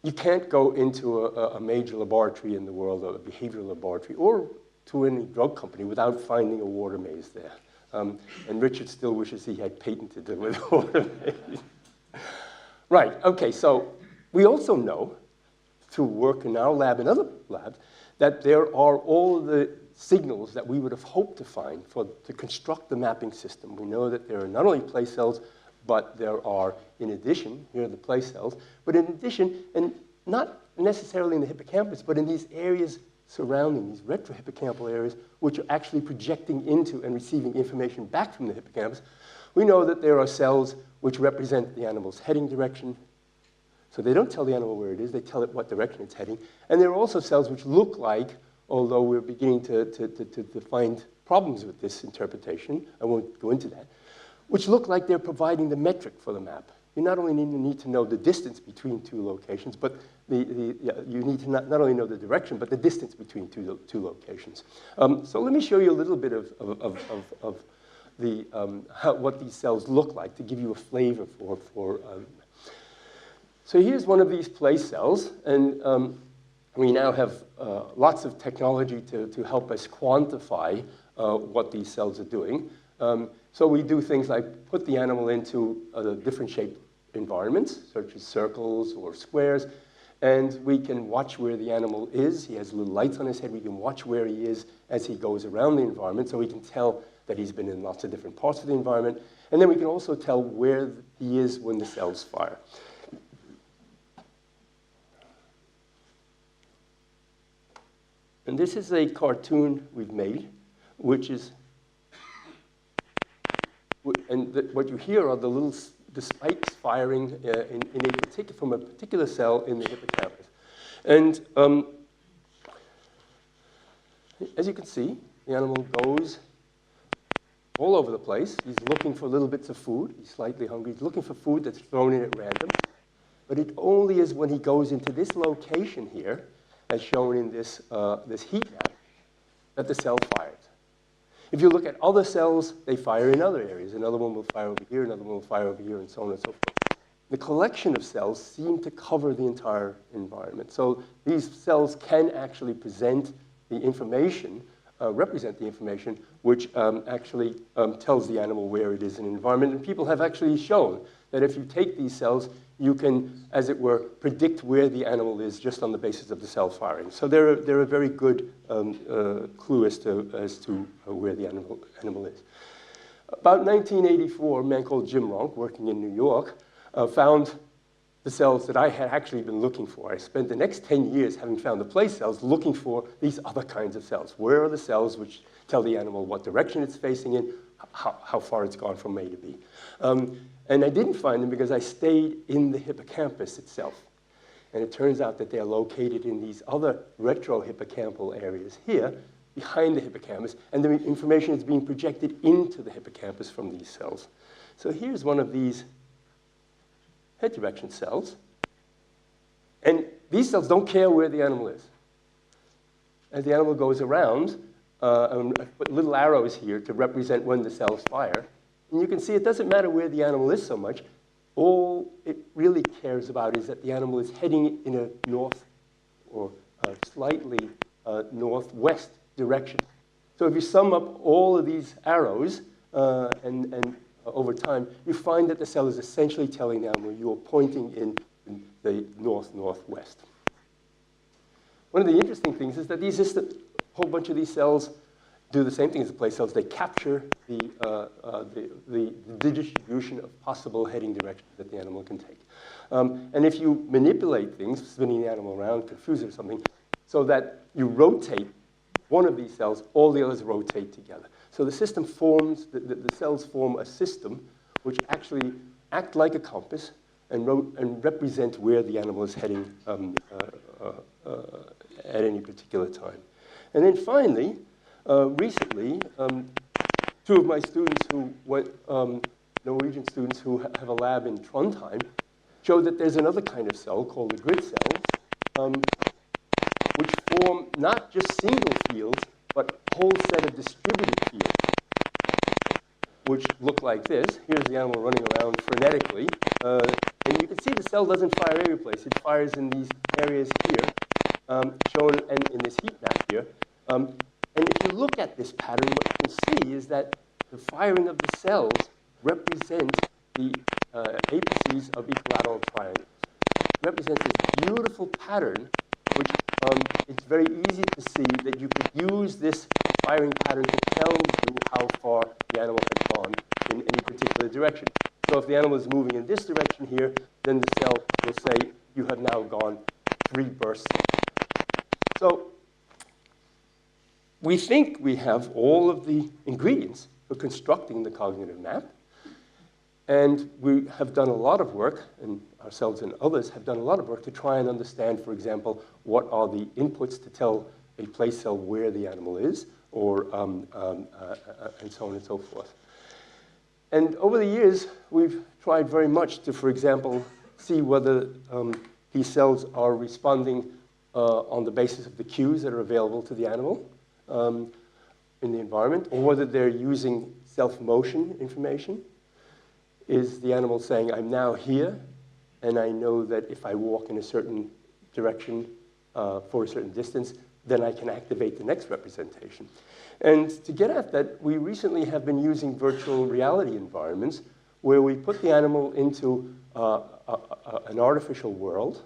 You can't go into a major laboratory in the world, or a behavioral laboratory, or to any drug company without finding a water maze there. And Richard still wishes he had patented the water maze. Right, okay, so we also know, through work in our lab and other labs, that there are all the signals that we would have hoped to find to construct the mapping system. We know that there are not only place cells, but there are, in addition, here are the place cells, but in addition, and not necessarily in the hippocampus, but in these areas surrounding, these retrohippocampal areas, which are actually projecting into and receiving information back from the hippocampus, we know that there are cells which represent the animal's heading direction. So they don't tell the animal where it is, they tell it what direction it's heading. And there are also cells which look like, although we're beginning to find problems with this interpretation, I won't go into that, which look like they're providing the metric for the map. You not only need to know the distance between two locations, but you need to not only know the direction, but the distance between two locations. So let me show you a little bit of what these cells look like to give you a flavor for so here's one of these place cells, and we now have lots of technology to help us quantify what these cells are doing. So we do things like put the animal into different shaped environments, such as circles or squares, and we can watch where the animal is. He has little lights on his head. We can watch where he is as he goes around the environment, so we can tell that he's been in lots of different parts of the environment. And then we can also tell where he is when the cells fire. And this is a cartoon we've made, which is, and what you hear are the spikes firing from a particular cell in the hippocampus. And as you can see, the animal goes all over the place. He's looking for little bits of food. He's slightly hungry. He's looking for food that's thrown in at random. But it only is when he goes into this location here, as shown in this heat map, that the cell fires. If you look at other cells, they fire in other areas. Another one will fire over here, another one will fire over here, and so on and so forth. The collection of cells seem to cover the entire environment. So these cells can actually present the information, represent the information, which actually tells the animal where it is in the environment. And people have actually shown that if you take these cells, you can, as it were, predict where the animal is just on the basis of the cell firing. So they're a very good clue as to where the animal is. About 1984, a man called Jim Ronk, working in New York, found the cells that I had actually been looking for. I spent the next 10 years having found the place cells looking for these other kinds of cells. Where are the cells which tell the animal what direction it's facing in, how far it's gone from A to B? And I didn't find them because I stayed in the hippocampus itself. And it turns out that they're located in these other retrohippocampal areas here, behind the hippocampus, and the information is being projected into the hippocampus from these cells. So here's one of these head direction cells. And these cells don't care where the animal is. As the animal goes around, I put little arrows here to represent when the cells fire. And you can see it doesn't matter where the animal is so much. All it really cares about is that the animal is heading in a north or slightly northwest direction. So if you sum up all of these arrows and over time, you find that the cell is essentially telling the animal you're pointing in the north-northwest. One of the interesting things is that a whole bunch of these cells do the same thing as the place cells. They capture the distribution of possible heading directions that the animal can take. And if you manipulate things, spinning the animal around, confuse it or something, so that you rotate one of these cells, all the others rotate together. So the system forms, the cells form a system which actually act like a compass and represent where the animal is heading at any particular time. And then finally, recently, two of my students who went, Norwegian students who have a lab in Trondheim, showed that there's another kind of cell called the grid cells, which form not just single fields, but a whole set of distributed fields, which look like this. Here's the animal running around frenetically. And you can see the cell doesn't fire every place. It fires in these areas here, shown in this heat map here. And if you look at this pattern, what you can see is that the firing of the cells represent the apices of equilateral triangles. It represents this beautiful pattern, which it's very easy to see that you could use this firing pattern to tell you how far the animal had gone in any particular direction. So if the animal is moving in this direction here, then the cell will say, you have now gone 3 bursts. So we think we have all of the ingredients for constructing the cognitive map. And we have done a lot of work, and ourselves and others have done a lot of work to try and understand, for example, what are the inputs to tell a place cell where the animal is, or and so on and so forth. And over the years, we've tried very much to, for example, see whether these cells are responding on the basis of the cues that are available to the animal in the environment, or whether they're using self-motion information. Is the animal saying, I'm now here, and I know that if I walk in a certain direction for a certain distance, then I can activate the next representation. And to get at that, we recently have been using virtual reality environments where we put the animal into an artificial world,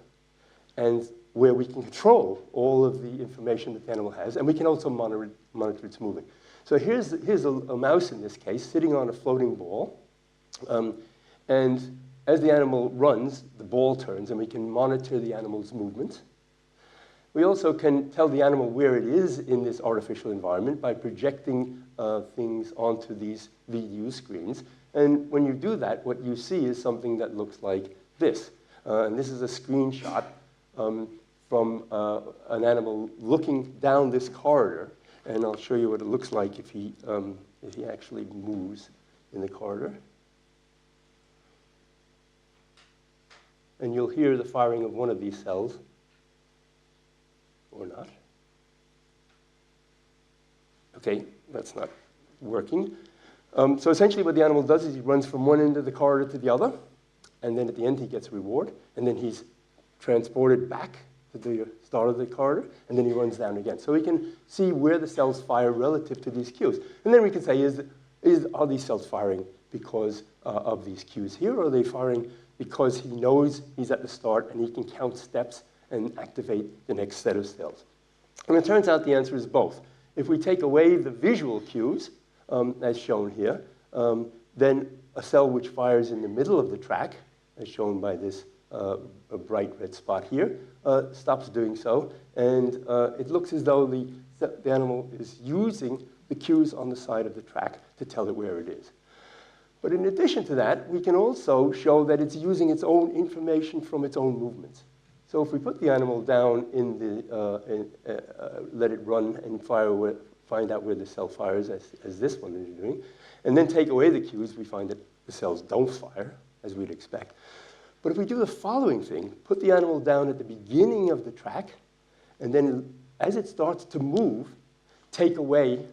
and where we can control all of the information that the animal has, and we can also monitor its movement. So here's a mouse in this case, sitting on a floating ball. And as the animal runs, the ball turns, and we can monitor the animal's movement. We also can tell the animal where it is in this artificial environment by projecting things onto these VU screens. And when you do that, what you see is something that looks like this. And this is a screenshot from an animal looking down this corridor. And I'll show you what it looks like if he actually moves in the corridor. And you'll hear the firing of one of these cells, or not. Okay, that's not working. So essentially what the animal does is he runs from one end of the corridor to the other, and then at the end he gets a reward, and then he's transported back to the start of the corridor, and then he runs down again. So we can see where the cells fire relative to these cues. And then we can say, are these cells firing because of these cues here, or are they firing because he knows he's at the start and he can count steps and activate the next set of cells? And it turns out the answer is both. If we take away the visual cues, as shown here, then a cell which fires in the middle of the track, as shown by this a bright red spot here, stops doing so, and it looks as though the animal is using the cues on the side of the track to tell it where it is. But in addition to that, we can also show that it's using its own information from its own movements. So if we put the animal down in the, let it run and find out where the cell fires, as this one is doing, and then take away the cues, we find that the cells don't fire, as we'd expect. But if we do the following thing, put the animal down at the beginning of the track, and then as it starts to move, take away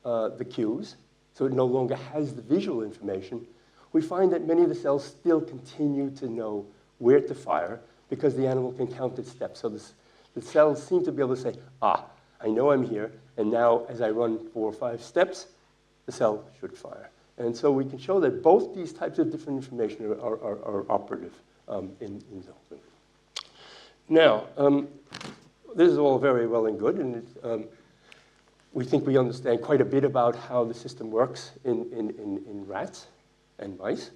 the cues, so it no longer has the visual information, we find that many of the cells still continue to know where to fire because the animal can count its steps. So the cells seem to be able to say, I know I'm here, and now as I run 4 or 5 steps, the cell should fire. And so we can show that both these types of different information are operative in the whole thing. Now, this is all very well and good, and we think we understand quite a bit about how the system works in rats and mice.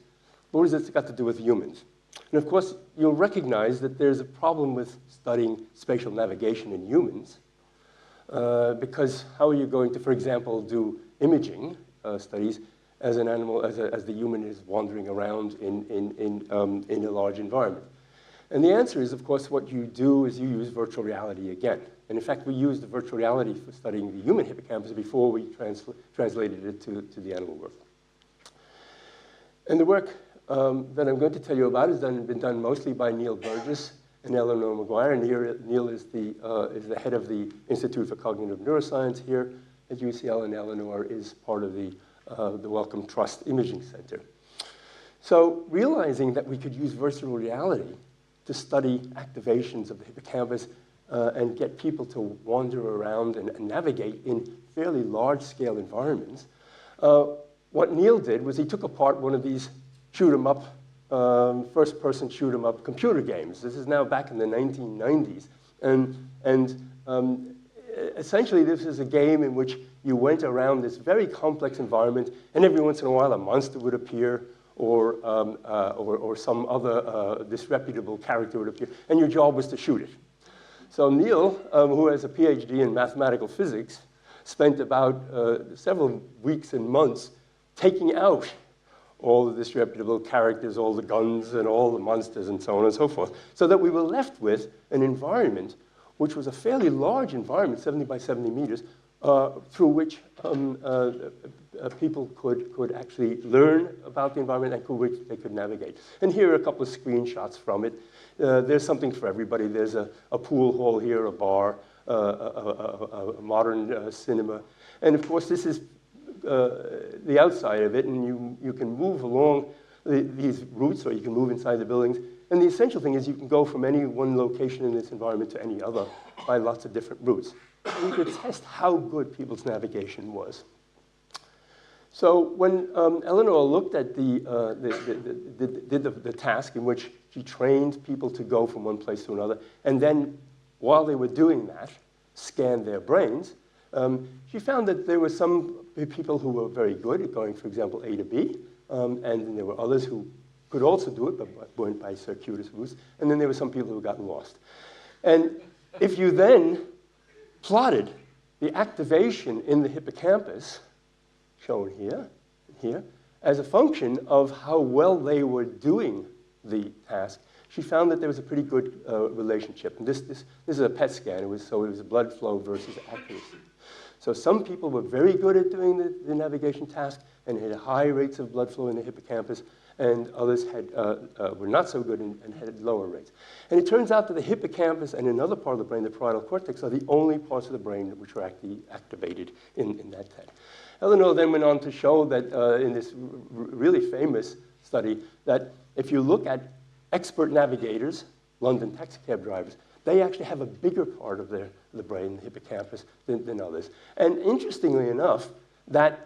What has this got to do with humans? And of course, you'll recognize that there's a problem with studying spatial navigation in humans, because how are you going to, for example, do imaging studies as an animal, as the human is wandering around in a large environment? And the answer is, of course, what you do is you use virtual reality again. And in fact, we used the virtual reality for studying the human hippocampus before we translated it to the animal world. And the work that I'm going to tell you about has been done mostly by Neil Burgess and Eleanor Maguire. And here, Neil is the head of the Institute for Cognitive Neuroscience here at UCL, and Eleanor is part of the Wellcome Trust Imaging Center. So realizing that we could use virtual reality to study activations of the hippocampus and get people to wander around and navigate in fairly large-scale environments, what Neil did was he took apart one of these shoot-'em-up, first-person shoot-'em-up computer games. This is now back in the 1990s. And essentially, this is a game in which you went around this very complex environment, and every once in a while, a monster would appear, or some other disreputable character would appear, and your job was to shoot it. So Neil, who has a PhD in mathematical physics, spent about several weeks and months taking out all the disreputable characters, all the guns, and all the monsters, and so on and so forth, so that we were left with an environment which was a fairly large environment, 70 by 70 meters, through which people could actually learn about the environment and through which they could navigate. And here are a couple of screenshots from it. There's something for everybody. There's a pool hall here, a bar, a modern cinema. And of course, this is the outside of it, and you can move along these routes, or you can move inside the buildings. And the essential thing is you can go from any one location in this environment to any other by lots of different routes. And you could test how good people's navigation was. So when Eleanor looked at the task in which she trained people to go from one place to another, and then while they were doing that, scanned their brains, she found that there were some people who were very good at going, for example, A to B, and then there were others who could also do it, but weren't by circuitous routes, and then there were some people who got lost. And if you then plotted the activation in the hippocampus, shown here, as a function of how well they were doing the task, she found that there was a pretty good relationship. And this is a PET scan, so it was blood flow versus accuracy. So some people were very good at doing the navigation task and had high rates of blood flow in the hippocampus, and others were not so good and had lower rates. And it turns out that the hippocampus and another part of the brain, the parietal cortex, are the only parts of the brain which were actually activated in that test. Eleanor then went on to show that in this really famous study that if you look at expert navigators, London taxicab drivers, they actually have a bigger part of the brain, the hippocampus, than others. And interestingly enough, that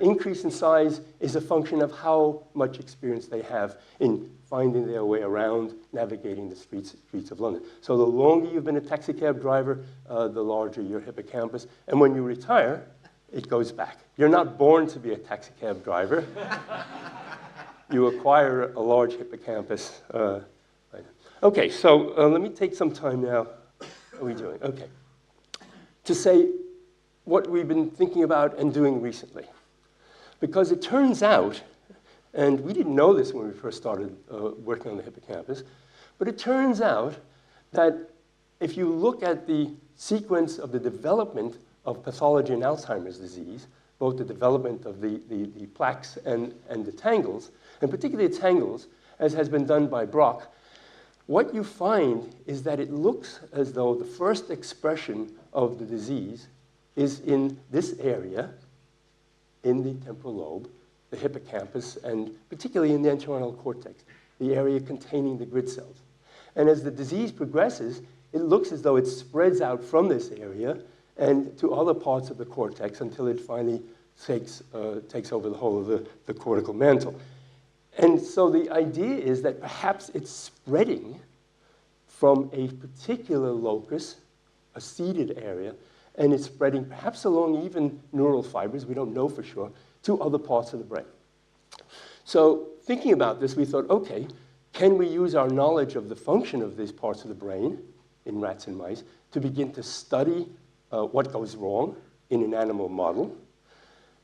increase in size is a function of how much experience they have in finding their way around, navigating the streets of London. So the longer you've been a taxicab driver, the larger your hippocampus. And when you retire, it goes back. You're not born to be a taxicab driver. You acquire a large hippocampus. Okay, so let me take some time now. How are we doing? Okay. To say what we've been thinking about and doing recently. Because it turns out, and we didn't know this when we first started working on the hippocampus, but it turns out that if you look at the sequence of the development of pathology in Alzheimer's disease, both the development of the plaques and the tangles, and particularly the tangles, as has been done by Brock, what you find is that it looks as though the first expression of the disease is in this area, in the temporal lobe, the hippocampus, and particularly in the entorhinal cortex, the area containing the grid cells. And as the disease progresses, it looks as though it spreads out from this area and to other parts of the cortex until it finally takes over the whole of the cortical mantle. And so the idea is that perhaps it's spreading from a particular locus, a seated area, and it's spreading perhaps along even neural fibers, we don't know for sure, to other parts of the brain. So thinking about this, we thought, okay, can we use our knowledge of the function of these parts of the brain in rats and mice to begin to study what goes wrong in an animal model?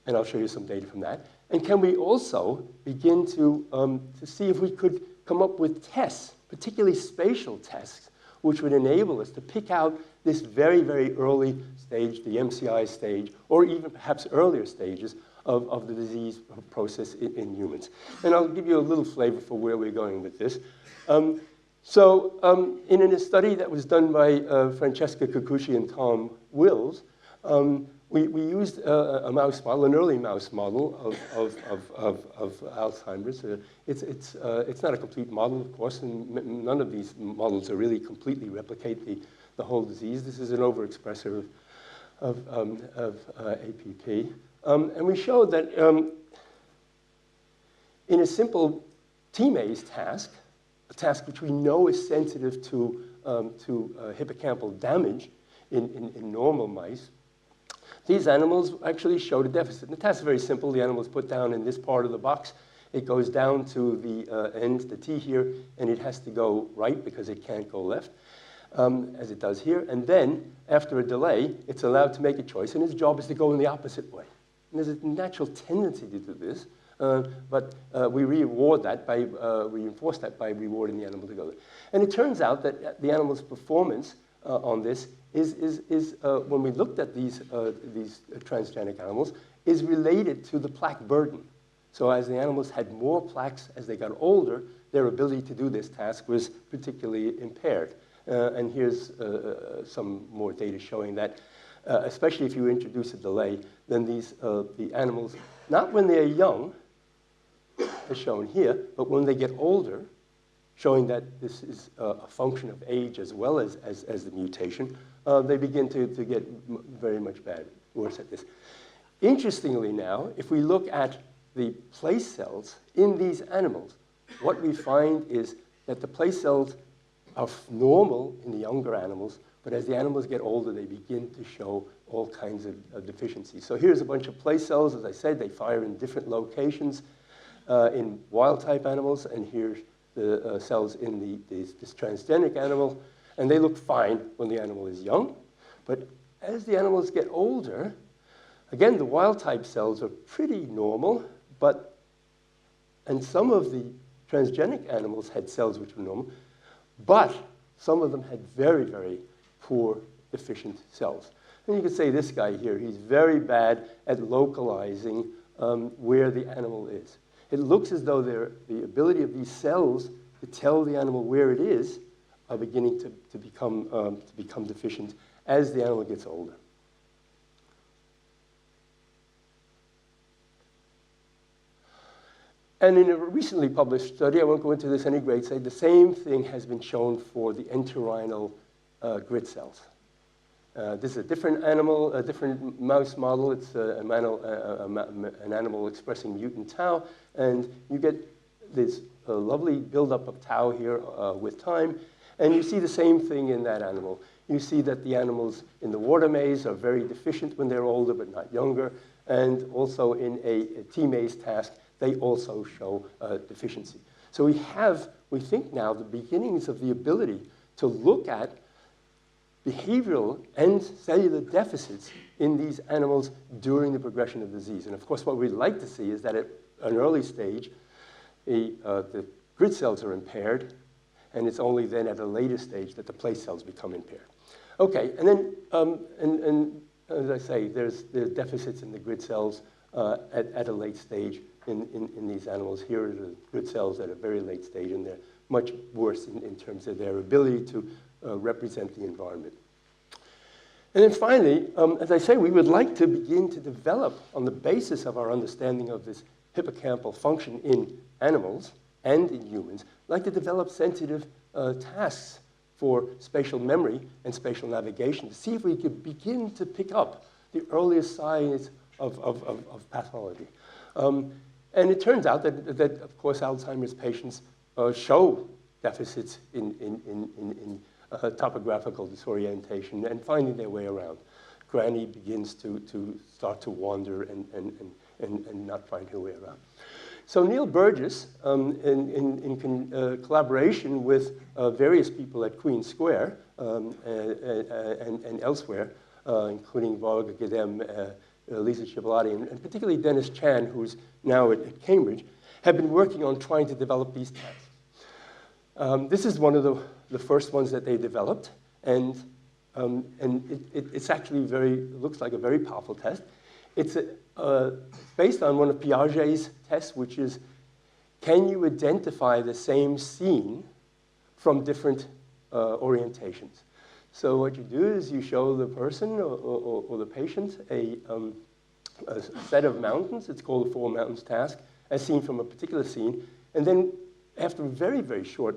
And I'll show you some data from that. And can we also begin to see if we could come up with tests particularly spatial tasks, which would enable us to pick out this very, very early stage, the MCI stage, or even perhaps earlier stages of the disease process in humans. And I'll give you a little flavor for where we're going with this. In a study that was done by Francesca Kikuchi and Tom Wills, we used a mouse model, an early mouse model of Alzheimer's. It's not a complete model, of course, and none of these models really completely replicate the whole disease. This is an overexpressor of APP. And we showed that in a simple T-maze task, a task which we know is sensitive to hippocampal damage in normal mice, these animals actually showed a deficit. And the task is very simple. The animal is put down in this part of the box. It goes down to the end, the T here, and it has to go right because it can't go left, as it does here. And then, after a delay, it's allowed to make a choice, and its job is to go in the opposite way. And there's a natural tendency to do this, but we reinforce that by rewarding the animal to go there. And it turns out that the animal's performance on this is when we looked at these transgenic animals, is related to the plaque burden. So as the animals had more plaques as they got older, their ability to do this task was particularly impaired. And here's some more data showing that, especially if you introduce a delay, then the animals, not when they're young, as shown here, but when they get older, showing that this is a function of age as well as the mutation, they begin to get very much worse at this. Interestingly now, if we look at the place cells in these animals, what we find is that the place cells are normal in the younger animals, but as the animals get older, they begin to show all kinds of deficiencies. So here's a bunch of place cells. As I said, they fire in different locations in wild-type animals, and here's the cells in this transgenic animal, and they look fine when the animal is young. But as the animals get older, again, the wild-type cells are pretty normal, and some of the transgenic animals had cells which were normal, but some of them had very, very poor, deficient cells. And you can say this guy here, he's very bad at localizing where the animal is. It looks as though the ability of these cells to tell the animal where it is are beginning to become deficient as the animal gets older. And in a recently published study, I won't go into this any great detail, the same thing has been shown for the entorhinal grid cells. This is a different animal, a different mouse model. It's an animal expressing mutant tau, and you get this lovely buildup of tau here with time, and you see the same thing in that animal. You see that the animals in the water maze are very deficient when they're older, but not younger, and also in a T-maze task, they also show deficiency. So we think now, the beginnings of the ability to look at behavioral and cellular deficits in these animals during the progression of disease. And of course, what we'd like to see is that at an early stage, the grid cells are impaired, and it's only then at a later stage that the place cells become impaired. Okay, and then, and as I say, there's deficits in the grid cells at a late stage in these animals. Here are the grid cells at a very late stage, and they're much worse in terms of their ability to represent the environment. And then finally, as I say, we would like to begin to develop, on the basis of our understanding of this hippocampal function in animals and in humans, like to develop sensitive tasks for spatial memory and spatial navigation to see if we could begin to pick up the earliest signs of pathology. And it turns out that of course, Alzheimer's patients show deficits in topographical disorientation and finding their way around. Granny begins to start to wander and not find her way around. So Neil Burgess, in collaboration with various people at Queen Square and elsewhere, including Varga Gedem, Lisa Cibolati, and particularly Dennis Chan, who's now at Cambridge, have been working on trying to develop these tests. This is one of the first ones that they developed, and it's actually looks like a very powerful test. It's based on one of Piaget's tests, which is, can you identify the same scene from different orientations? So what you do is you show the person or the patient a set of mountains. It's called a 4 mountains task, as seen from a particular scene. And then after a very, very short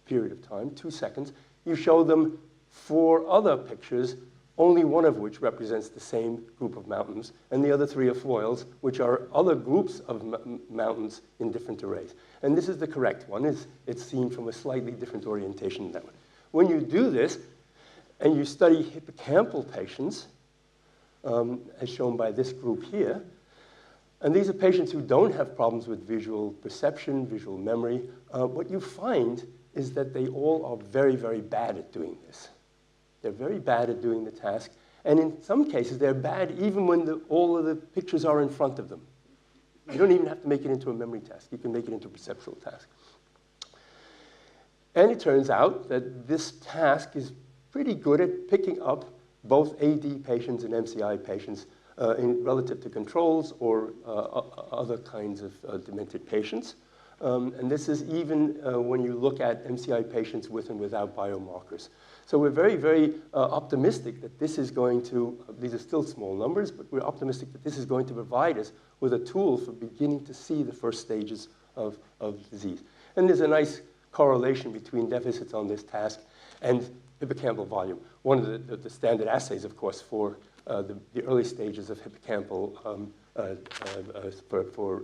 period of time, 2 seconds, you show them 4 other pictures, only one of which represents the same group of mountains, and the other 3 are foils, which are other groups of mountains in different arrays. And this is the correct one. It's seen from a slightly different orientation than that one. When you do this, and you study hippocampal patients, as shown by this group here, and these are patients who don't have problems with visual perception, visual memory, what you find is that they all are very, very bad at doing this. They're very bad at doing the task, and in some cases, they're bad even when all of the pictures are in front of them. You don't even have to make it into a memory task. You can make it into a perceptual task. And it turns out that this task is pretty good at picking up both AD patients and MCI patients relative to controls or other kinds of demented patients. And this is even when you look at MCI patients with and without biomarkers. So we're very, very optimistic that this is going to, these are still small numbers, but we're optimistic that this is going to provide us with a tool for beginning to see the first stages of disease. And there's a nice correlation between deficits on this task and hippocampal volume. One of the standard assays, of course, for the early stages of hippocampal for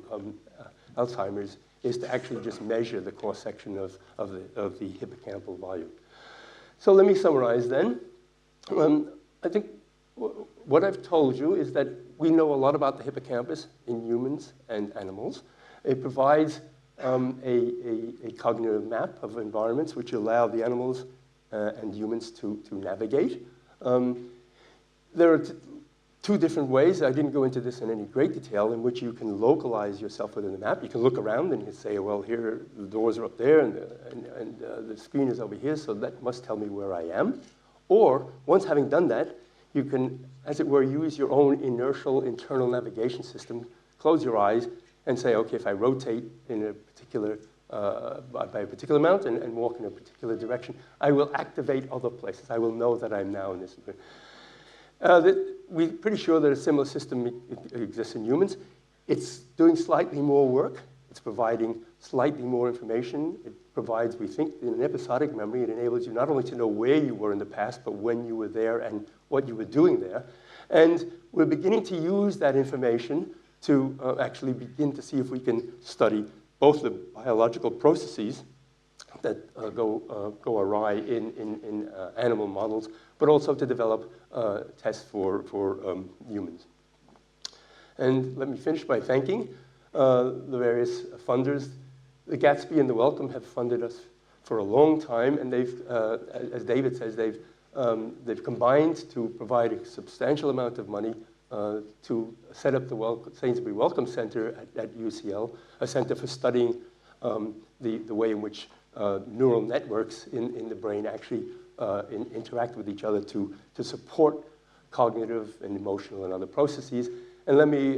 Alzheimer's is to actually just measure the cross-section of the hippocampal volume. So let me summarize then. I think what I've told you is that we know a lot about the hippocampus in humans and animals. It provides a cognitive map of environments which allow the animals and humans to navigate. There are 2 different ways, I didn't go into this in any great detail, in which you can localize yourself within the map. You can look around and you say, well, here, the doors are up there and the screen is over here, so that must tell me where I am. Or, once having done that, you can, as it were, use your own inertial internal navigation system, close your eyes, and say, okay, if I rotate in a particular, by a particular amount and walk in a particular direction, I will activate other places. I will know that I'm now in this. We're pretty sure that a similar system exists in humans. It's doing slightly more work. It's providing slightly more information. It provides, we think, in an episodic memory. It enables you not only to know where you were in the past, but when you were there and what you were doing there. And we're beginning to use that information to actually begin to see if we can study both the biological processes that go awry in animal models, but also to develop tests for humans. And let me finish by thanking the various funders. The Gatsby and the Wellcome have funded us for a long time, and they've, as David says, they've combined to provide a substantial amount of money to set up the Sainsbury Wellcome Center at UCL, a center for studying the way in which neural networks in the brain actually interact with each other to support cognitive and emotional and other processes. And let me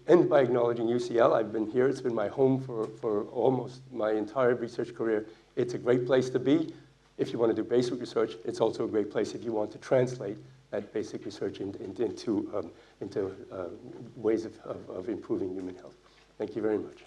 end by acknowledging UCL. I've been here. It's been my home for almost my entire research career. It's a great place to be if you want to do basic research. It's also a great place if you want to translate that basic research into ways of improving human health. Thank you very much.